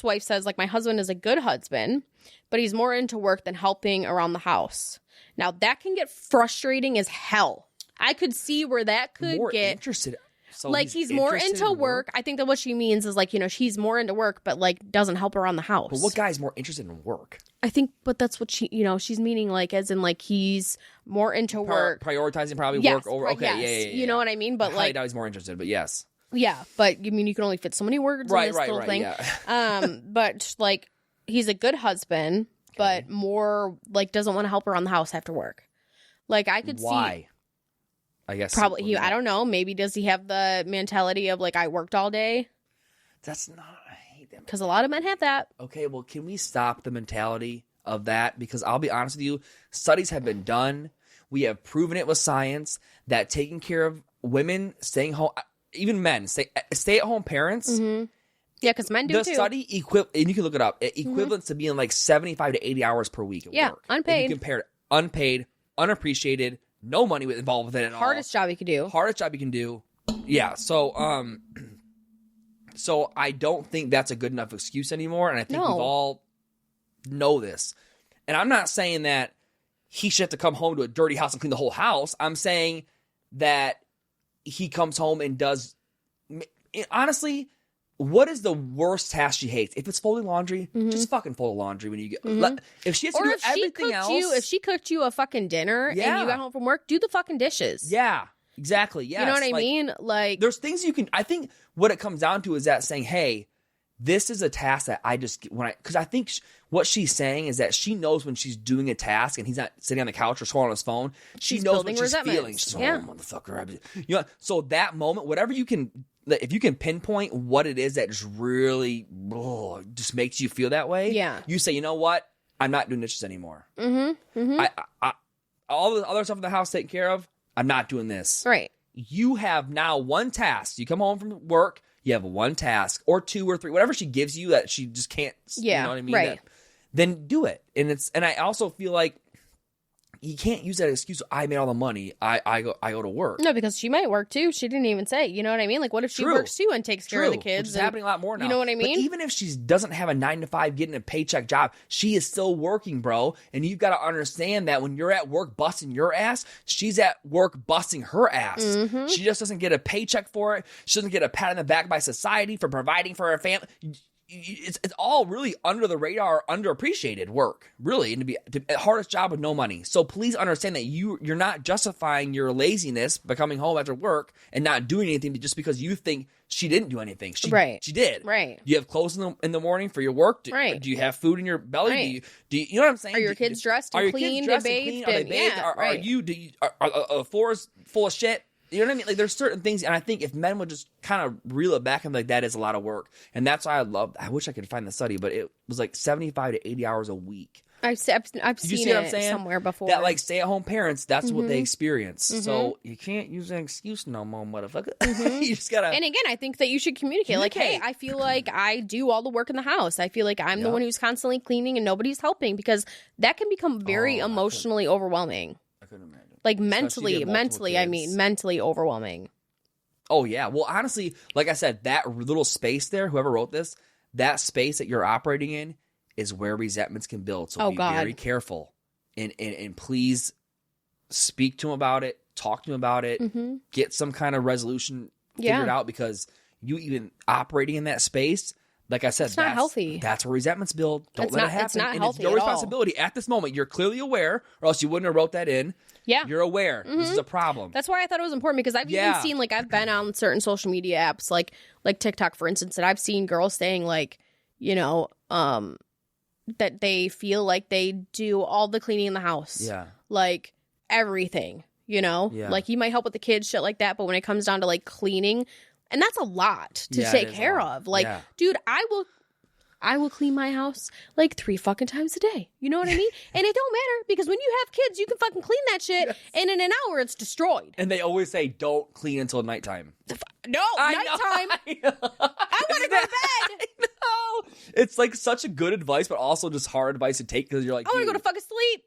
wife says my husband is a good husband, but he's more into work than helping around the house. Now that can get frustrating as hell. I could see where that could get interested. So he's more into work. I think that what she means is she's more into work, but doesn't help around the house. But what guy's more interested in work? I think, but that's what she's meaning, as in he's more into work, prioritizing probably work over. Okay, yes. yeah. You know what I mean? But I doubt he's more interested, but yes. Yeah, but you can only fit so many words in this little thing. Yeah. But he's a good husband, but more doesn't want to help around the house after work. I could see why. I guess probably I don't know. Maybe does he have the mentality of I worked all day? That's not. I hate that because a lot of men have that. Okay, well, can we stop the mentality of that? Because I'll be honest with you, studies have been done. We have proven it with science that taking care of women, staying home, even men, stay-at-home parents. Mm-hmm. Yeah, because men do the too. The study and you can look it up. It equivalent to being 75 to 80 hours per week at work. Unpaid. And you compare unpaid, unappreciated. No money involved with it at all. Hardest job you can do. Yeah. So, so I don't think that's a good enough excuse anymore. And I think we've all know this. And I'm not saying that he should have to come home to a dirty house and clean the whole house. I'm saying that he comes home and does. Honestly, what is the worst task she hates? If it's folding laundry, just fucking fold laundry when you get. If she has to do everything else, if she cooked you a fucking dinner and you got home from work, do the fucking dishes. Yeah, exactly. Yes. You know what I mean? There's things you can. I think what it comes down to is that saying, "Hey, this is a task that I just because I think what she's saying is that she knows when she's doing a task and he's not sitting on the couch or scrolling on his phone. She knows what she's feeling. She's like, oh, motherfucker. So that moment, whatever you can. If you can pinpoint what it is that just really just makes you feel that way, you say, you know what? I'm not doing dishes anymore. I all the other stuff in the house taken care of, I'm not doing this. Right. You have now one task. You come home from work, you have one task or two or three, whatever she gives you that she just can't, you know what I mean? Right. Then do it. And I also feel like you can't use that excuse. I made all the money. I go to work. No, because she might work too. She didn't even say. You know what I mean? What if she works too and takes care of the kids? Which is happening a lot more now. You know what I mean? But even if she doesn't have a 9-to-5 getting a paycheck job, she is still working, bro. And you've got to understand that when you're at work busting your ass, she's at work busting her ass. She just doesn't get a paycheck for it. She doesn't get a pat on the back by society for providing for her family. It's all really under the radar, underappreciated work, really, and to be the hardest job with no money. So please understand that you're not justifying your laziness by coming home after work and not doing anything just because you think she didn't do anything. She did. Right. Do you have clothes in the morning for your work? Do you have food in your belly? Right. Do you know what I'm saying? Are your kids dressed and clean? Are they bathed? Are the floors full of shit? You know what I mean? There's certain things, and I think if men would just kind of reel it back and that is a lot of work. And that's why I wish I could find the study, but it was 75 to 80 hours a week. I've seen it somewhere before. That stay-at-home parents, that's what they experience. So you can't use an excuse no more, motherfucker. You just gotta. And again, I think that you should communicate. Hey, I feel like I do all the work in the house. I feel like I'm the one who's constantly cleaning and nobody's helping, because that can become very emotionally overwhelming. I couldn't imagine. Mentally overwhelming. Oh, yeah. Well, honestly, like I said, that little space there, whoever wrote this, that space that you're operating in is where resentments can build. So be very careful. And please speak to him about it. Talk to him about it. Get some kind of resolution figured out, because you even operating in that space, like I said, it's not healthy. That's where resentments build. Don't let it happen. It's not and healthy it's your responsibility at this moment. You're clearly aware, or else you wouldn't have wrote that in. Yeah. You're aware. This is a problem. That's why I thought it was important, because I've even seen, like, I've been on certain social media apps, like TikTok, for instance, and I've seen girls saying, like, you know, that they feel like they do all the cleaning in the house. Yeah. Like, everything, you know? Yeah. Like, you might help with the kids, shit like that, but when it comes down to, like, cleaning, and that's a lot to take care of. Like, dude, I will clean my house like 3 fucking times a day. You know what I mean? And it don't matter, because when you have kids, you can fucking clean that shit, and in an hour, it's destroyed. And they always say, don't clean until nighttime. No, nighttime. I want to go to bed. I know. It's like such a good advice, but also just hard advice to take, because you're like, I want to go to fucking sleep.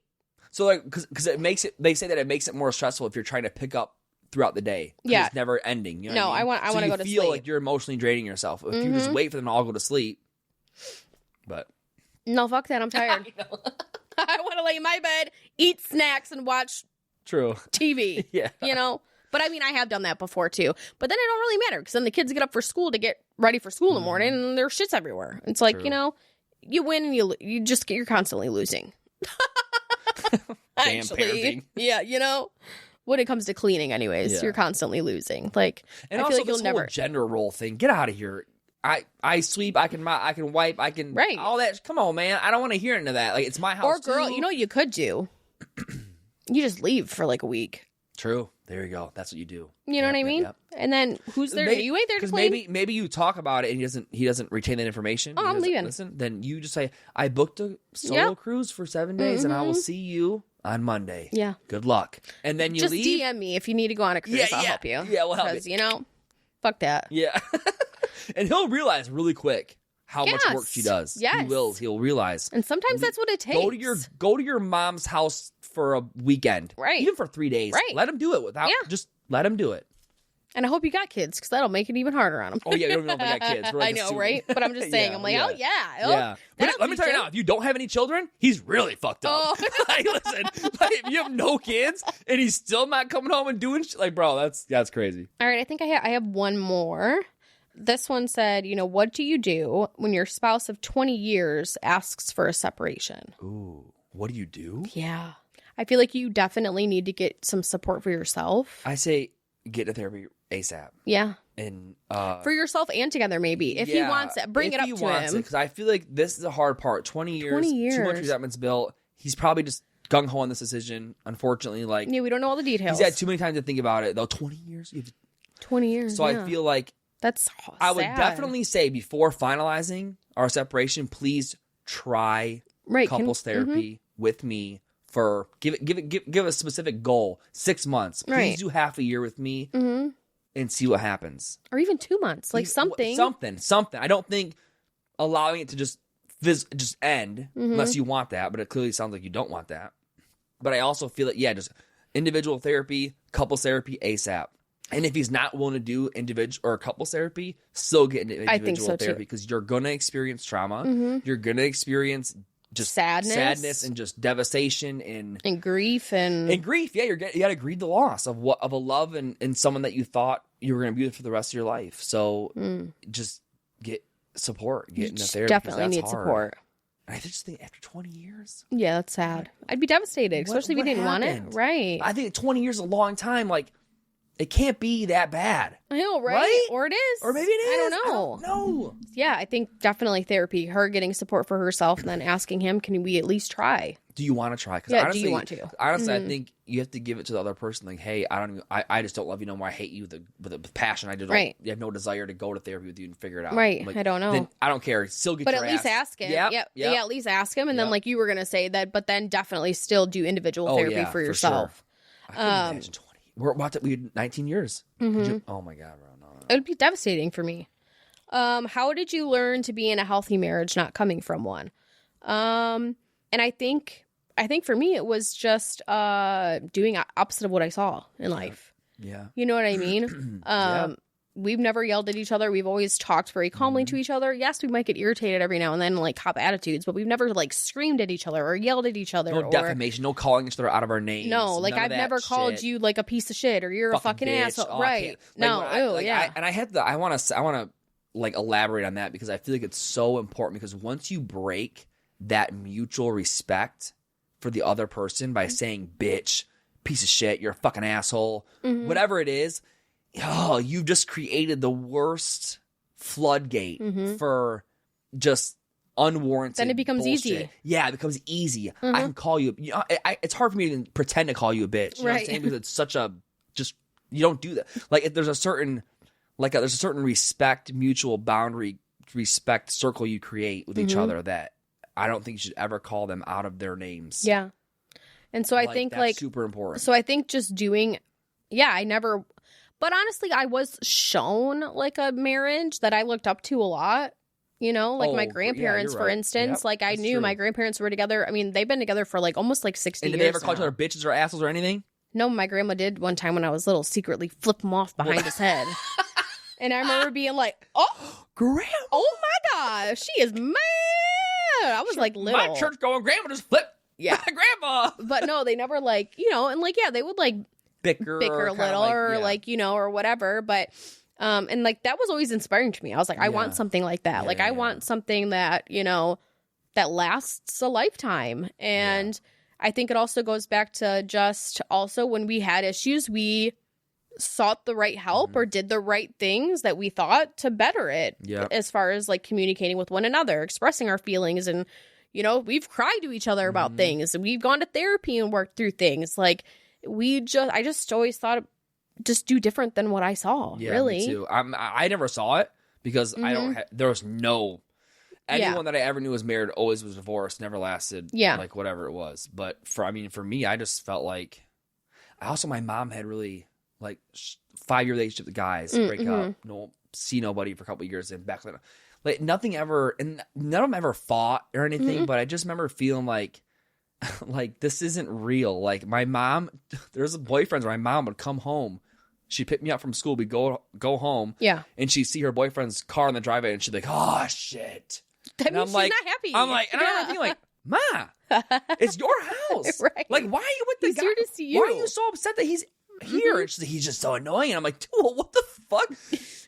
So, like, because it makes it, they say that it makes it more stressful if you're trying to pick up throughout the day. Yeah. It's never ending. You know No, what I mean? I want to go to sleep. You feel like you're emotionally draining yourself. If you just wait for them to all go to sleep. But. No, fuck that. I'm tired. I want to lay in my bed, eat snacks, and watch TV. Yeah. You know? But I mean, I have done that before too. But then it don't really matter, because then the kids get up for school to get ready for school in the morning, and there's shit's everywhere. It's like, you know, you win and you're constantly losing. Damn parenting. Yeah, you know, when it comes to cleaning, anyways, you're constantly losing. Like, and I also feel like this whole gender role thing. Get out of here. I sweep. I can wipe. I can all that. Come on, man. I don't want to hear into that. Like, it's my house. Or girl, you know what you could do? You just leave for like a week. True. There you go. That's what you do. You know what I mean? Yep. And then who's there? You ain't there to clean. Maybe you talk about it and he doesn't retain that information. Oh, I'm leaving. Listen, then you just say, I booked a solo cruise for 7 days, and I will see you on Monday. Yeah. Good luck. And then you just leave. DM me if you need to go on a cruise. I'll help you. Yeah, we'll help you. Because, you know, fuck that. Yeah. And he'll realize really quick how much work she does. Yes. He'll realize. And sometimes that's what it takes. Go to your mom's house for a weekend. Right. Even for 3 days. Right. Let him do it just let him do it. And I hope you got kids, because that'll make it even harder on them. Oh, yeah, you don't know if I got kids. Like I know, right? But I'm just saying, I'm like, oh, yeah. Yeah. But let me tell you now, if you don't have any children, he's really fucked up. Oh. Like, listen, like, if you have no kids and he's still not coming home and doing shit, like, bro, that's crazy. All right, I think I have one more. This one said, you know, what do you do when your spouse of 20 years asks for a separation? Ooh, what do you do? Yeah. I feel like you definitely need to get some support for yourself. I say get to therapy ASAP. Yeah. And for yourself and together, maybe. If he wants it, bring it up to him. Because I feel like this is the hard part. 20 years. Too much resentment's built. He's probably just gung-ho on this decision. Unfortunately, like... Yeah, we don't know all the details. He's had too many times to think about it, though. 20 years? 20 years, So I feel like... That's sad. I would definitely say, before finalizing our separation, please try couples therapy with me for... Give a specific goal. 6 months. Please do half a year with me and see what happens. Or even 2 months. Like something. Something. I don't think allowing it to just end, unless you want that, but it clearly sounds like you don't want that. But I also feel like, just individual therapy, couples therapy ASAP. And if he's not willing to do individual or couples therapy, still get into individual therapy, because you're going to experience trauma. You're going to experience just sadness and just devastation and grief and grief. Yeah, you got to grieve the loss of a love and someone that you thought you were going to be with for the rest of your life. So just get support, get into therapy. Definitely need support. And I just think after 20 years, yeah, that's sad. I'd be devastated, especially if you didn't want it. Right? I think 20 years is a long time. Like, it can't be that bad. I know, right? Or it is. Or maybe it is. I don't know. No. Yeah, I think definitely therapy, her getting support for herself, and then asking him, can we at least try? Do you want to try? Yeah, honestly, do you want to? Honestly, I think you have to give it to the other person. Like, hey, I just don't love you no more. I hate you with passion. I have no desire to go to therapy with you and figure it out. Right. Like, I don't know. Then I don't care. Still get but your at least ask him. Yeah, at least ask him. And then, like you were going to say that, but then definitely still do individual therapy for yourself. Sure. I couldn't imagine 20. We had 19 years. Oh my God, bro. No. It would be devastating for me. How did you learn to be in a healthy marriage, not coming from one? And I think for me, it was just doing opposite of what I saw in life. Yeah. You know what I mean? we've never yelled at each other. We've always talked very calmly to each other. Yes, we might get irritated every now and then, like cop attitudes, but we've never like screamed at each other or yelled at each other. No defamation, no calling each other out of our names. No, like I've never called you like a piece of shit or you're a fucking bitch. asshole. Oh, right. I want to like elaborate on that because I feel like it's so important because once you break that mutual respect for the other person by saying bitch, piece of shit, you're a fucking asshole, whatever it is, you've just created the worst floodgate for just unwarranted Then it becomes bullshit. easy. Yeah, it becomes easy. I can call you, it's hard for me to pretend to call you a bitch. You know what I'm saying? Because it's such a, just, you don't do that. Like, there's a certain, there's a certain respect, mutual boundary, respect circle you create with each other that I don't think you should ever call them out of their names. Yeah. And so I think that's like super important. So I think just doing, but honestly, I was shown like a marriage that I looked up to a lot. You know, like my grandparents, for instance, yep, like I knew my grandparents were together. I mean, they've been together for like almost like 60 years. And did they ever call each now. other bitches or assholes or anything? No, my grandma did one time when I was little, secretly flip him off behind his head. And I remember being like, oh, Grandma. oh my gosh, she is mad. I was like little. My church going grandma just flipped. Yeah. Grandma. But no, they never like, you know, and like, yeah, they would like bicker a little or like, you know, or whatever. But, and like, that was always inspiring to me. I was like, I want something like that. Like, I want something that, you know, that lasts a lifetime. And I think it also goes back to just also when we had issues, we sought the right help or did the right things that we thought to better it as far as like communicating with one another, expressing our feelings. And, you know, we've cried to each other about things and we've gone to therapy and worked through things. Like I just always thought just do different than what I saw. Yeah, really. Me too. I never saw it because there was no, anyone that I ever knew was married always was divorced, never lasted like whatever it was. But for me, I just felt like, my mom had really like 5-year relationship with guys, break up, see nobody for a couple of years and back then. Like nothing ever, and none of them ever fought or anything, but I just remember feeling like this isn't real. Like my mom, there's boyfriends where my mom would come home. She'd pick me up from school. We'd go home. Yeah. And she'd see her boyfriend's car in the driveway and she'd be like, oh shit. That means she's not happy. I'm like, and I remember thinking like, Ma, it's your house. Right. Like, why are you with the He's guy? here to see you. Why are you so upset that he's here? And she's like, he's just so annoying. And I'm like, dude, what the fuck?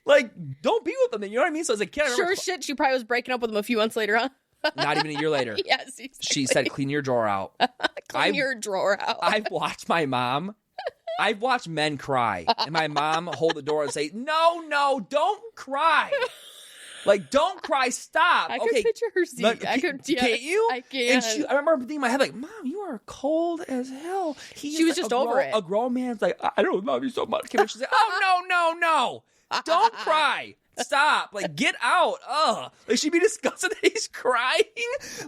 Like, don't be with him. You know what I mean? So as a kid, I remember shit, she probably was breaking up with him a few months later, huh? Not even a year later. Yes, exactly. She said, clean your drawer out. Clean your drawer out. I've watched my mom. I've watched men cry. And my mom hold the door and say, no, don't cry. Like, don't cry. Stop. I can picture her seeing. Can't you? I can. And I remember thinking in my head, like, Mom, you are cold as hell. She was just over it. A grown man's like, I don't love you so much. And she's like, oh, no. Don't cry. Stop. Like, get out. Ugh. Like, she'd be disgusted that he's crying.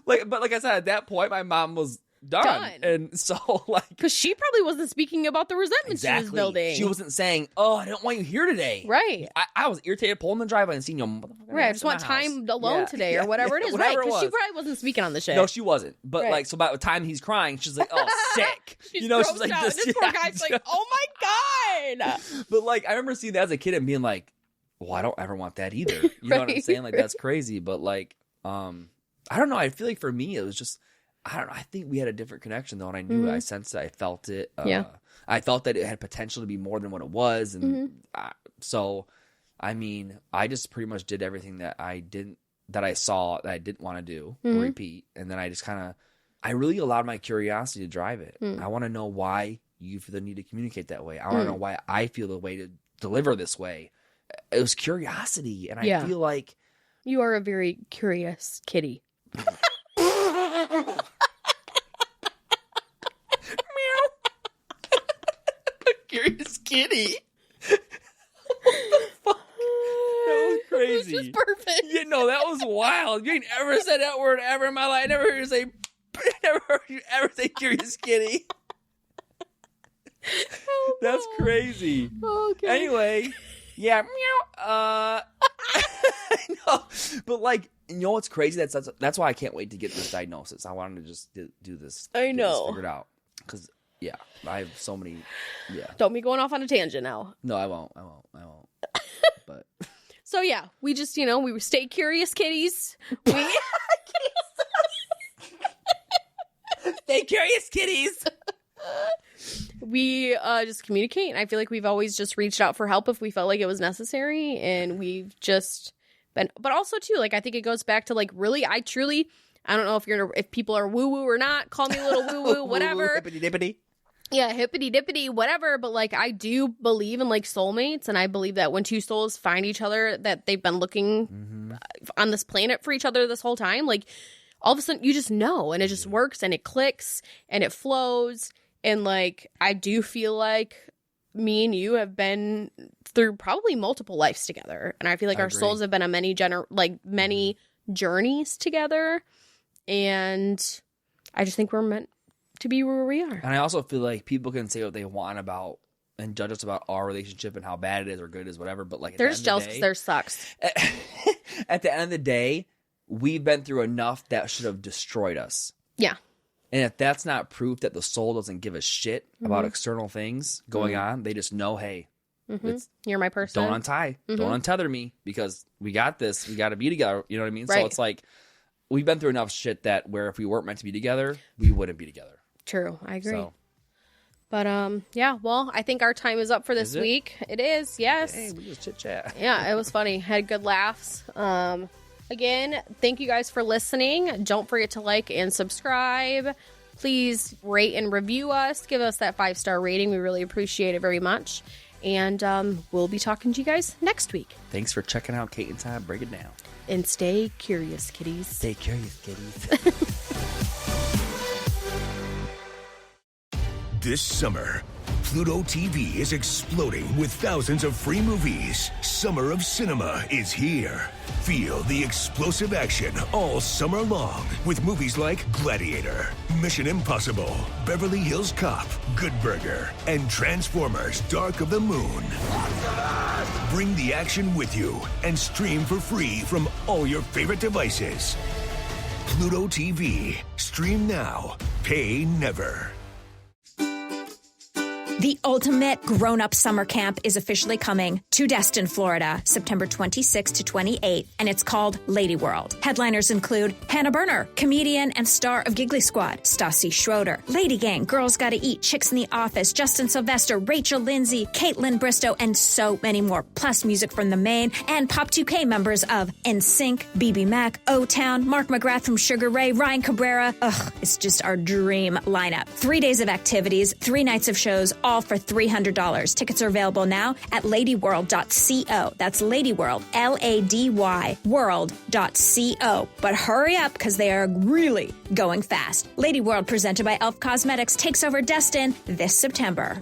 Like, but like I said, at that point, my mom was done. And so, like, because she probably wasn't speaking about the resentment she was building. She wasn't saying, oh, I don't want you here today. Right. I was irritated pulling the driveway and seeing you. Right. I just want time alone today or whatever it is. Whatever right. Because she probably wasn't speaking on the shit. No, she wasn't. But like, so by the time he's crying, she's like, oh, sick. She's like, this poor guy's like, oh my God. But like, I remember seeing that as a kid and being like, well, I don't ever want that either. You know what I'm saying? Like, that's crazy. But like, I don't know. I feel like for me, it was just, I don't know. I think we had a different connection though. And I knew it. I sensed it. I felt it. I felt that it had potential to be more than what it was. And so, I mean, I just pretty much did everything that I saw that I didn't want to do, repeat. And then I just I really allowed my curiosity to drive it. I want to know why you feel the need to communicate that way. I want to know why I feel the way to deliver this way. It was curiosity. And I feel like you are a very curious kitty. Curious kitty. What the fuck? That was crazy. It was just perfect. Yeah, no, that was wild. You ain't ever said that word ever in my life. I never heard you ever say curious kitty. Oh, no. That's crazy. Okay. Anyway, yeah, meow. No, but like, you know what's crazy? That's why I can't wait to get this diagnosis. I wanted to just do this. I know. Figured out because Yeah, I have so many. Yeah. Don't be going off on a tangent now. No, I won't. But so yeah, we just we stay curious, kitties. We stay curious, kitties. We just communicate. I feel like we've always just reached out for help if we felt like it was necessary, and we've just been. But also too, like I think it goes back to like really, I don't know if people are woo woo or not. Call me a little woo woo, whatever. Hippity dippity. Yeah, hippity dippity, whatever. But like I do believe in like soulmates, and I believe that when two souls find each other, that they've been looking on this planet for each other this whole time. Like all of a sudden, you just know, and it just works, and it clicks, and it flows. And, like, I do feel like me and you have been through probably multiple lives together. And I feel like our souls have been on many journeys together. And I just think we're meant to be where we are. And I also feel like people can say what they want about and judge us about our relationship and how bad it is or good it is, whatever. But, like, they're just jealous because theirs sucks. At the end of the day, we've been through enough that should have destroyed us. Yeah. And if that's not proof that the soul doesn't give a shit about external things going on, they just know, hey, you're my person. Don't untie. Don't untether me because we got this. We got to be together. You know what I mean? Right. So it's like we've been through enough shit that where if we weren't meant to be together, we wouldn't be together. True. I agree. So. But, yeah, well, I think our time is up for this week. It is, yes. Hey, we just chit-chat. Yeah, it was funny. Had good laughs. Again, thank you guys for listening. Don't forget to like and subscribe. Please rate and review us. Give us that 5-star rating. We really appreciate it very much. And we'll be talking to you guys next week. Thanks for checking out Cate Ty Break It Down. And stay curious, kitties. Stay curious, kitties. This summer, Pluto TV is exploding with thousands of free movies. Summer of Cinema is here. Feel the explosive action all summer long with movies like Gladiator, Mission Impossible, Beverly Hills Cop, Good Burger, and Transformers: Dark of the Moon. Bring the action with you and stream for free from all your favorite devices. Pluto TV. Stream now. Pay never. The ultimate grown-up summer camp is officially coming to Destin, Florida, September 26th to 28th, and it's called Lady World. Headliners include Hannah Berner, comedian and star of Giggly Squad, Stassi Schroeder, Lady Gang, Girls Gotta Eat, Chicks in the Office, Justin Sylvester, Rachel Lindsay, Caitlin Bristow, and so many more, plus music from the Maine and Pop 2K members of NSYNC, BB Mac, O-Town, Mark McGrath from Sugar Ray, Ryan Cabrera. It's just our dream lineup. 3 days of activities, 3 nights of shows, all for $300. Tickets are available now at ladyworld.co. That's Ladyworld, L-A-D-Y, world.co. But hurry up because they are really going fast. Lady World, presented by Elf Cosmetics, takes over Destin this September.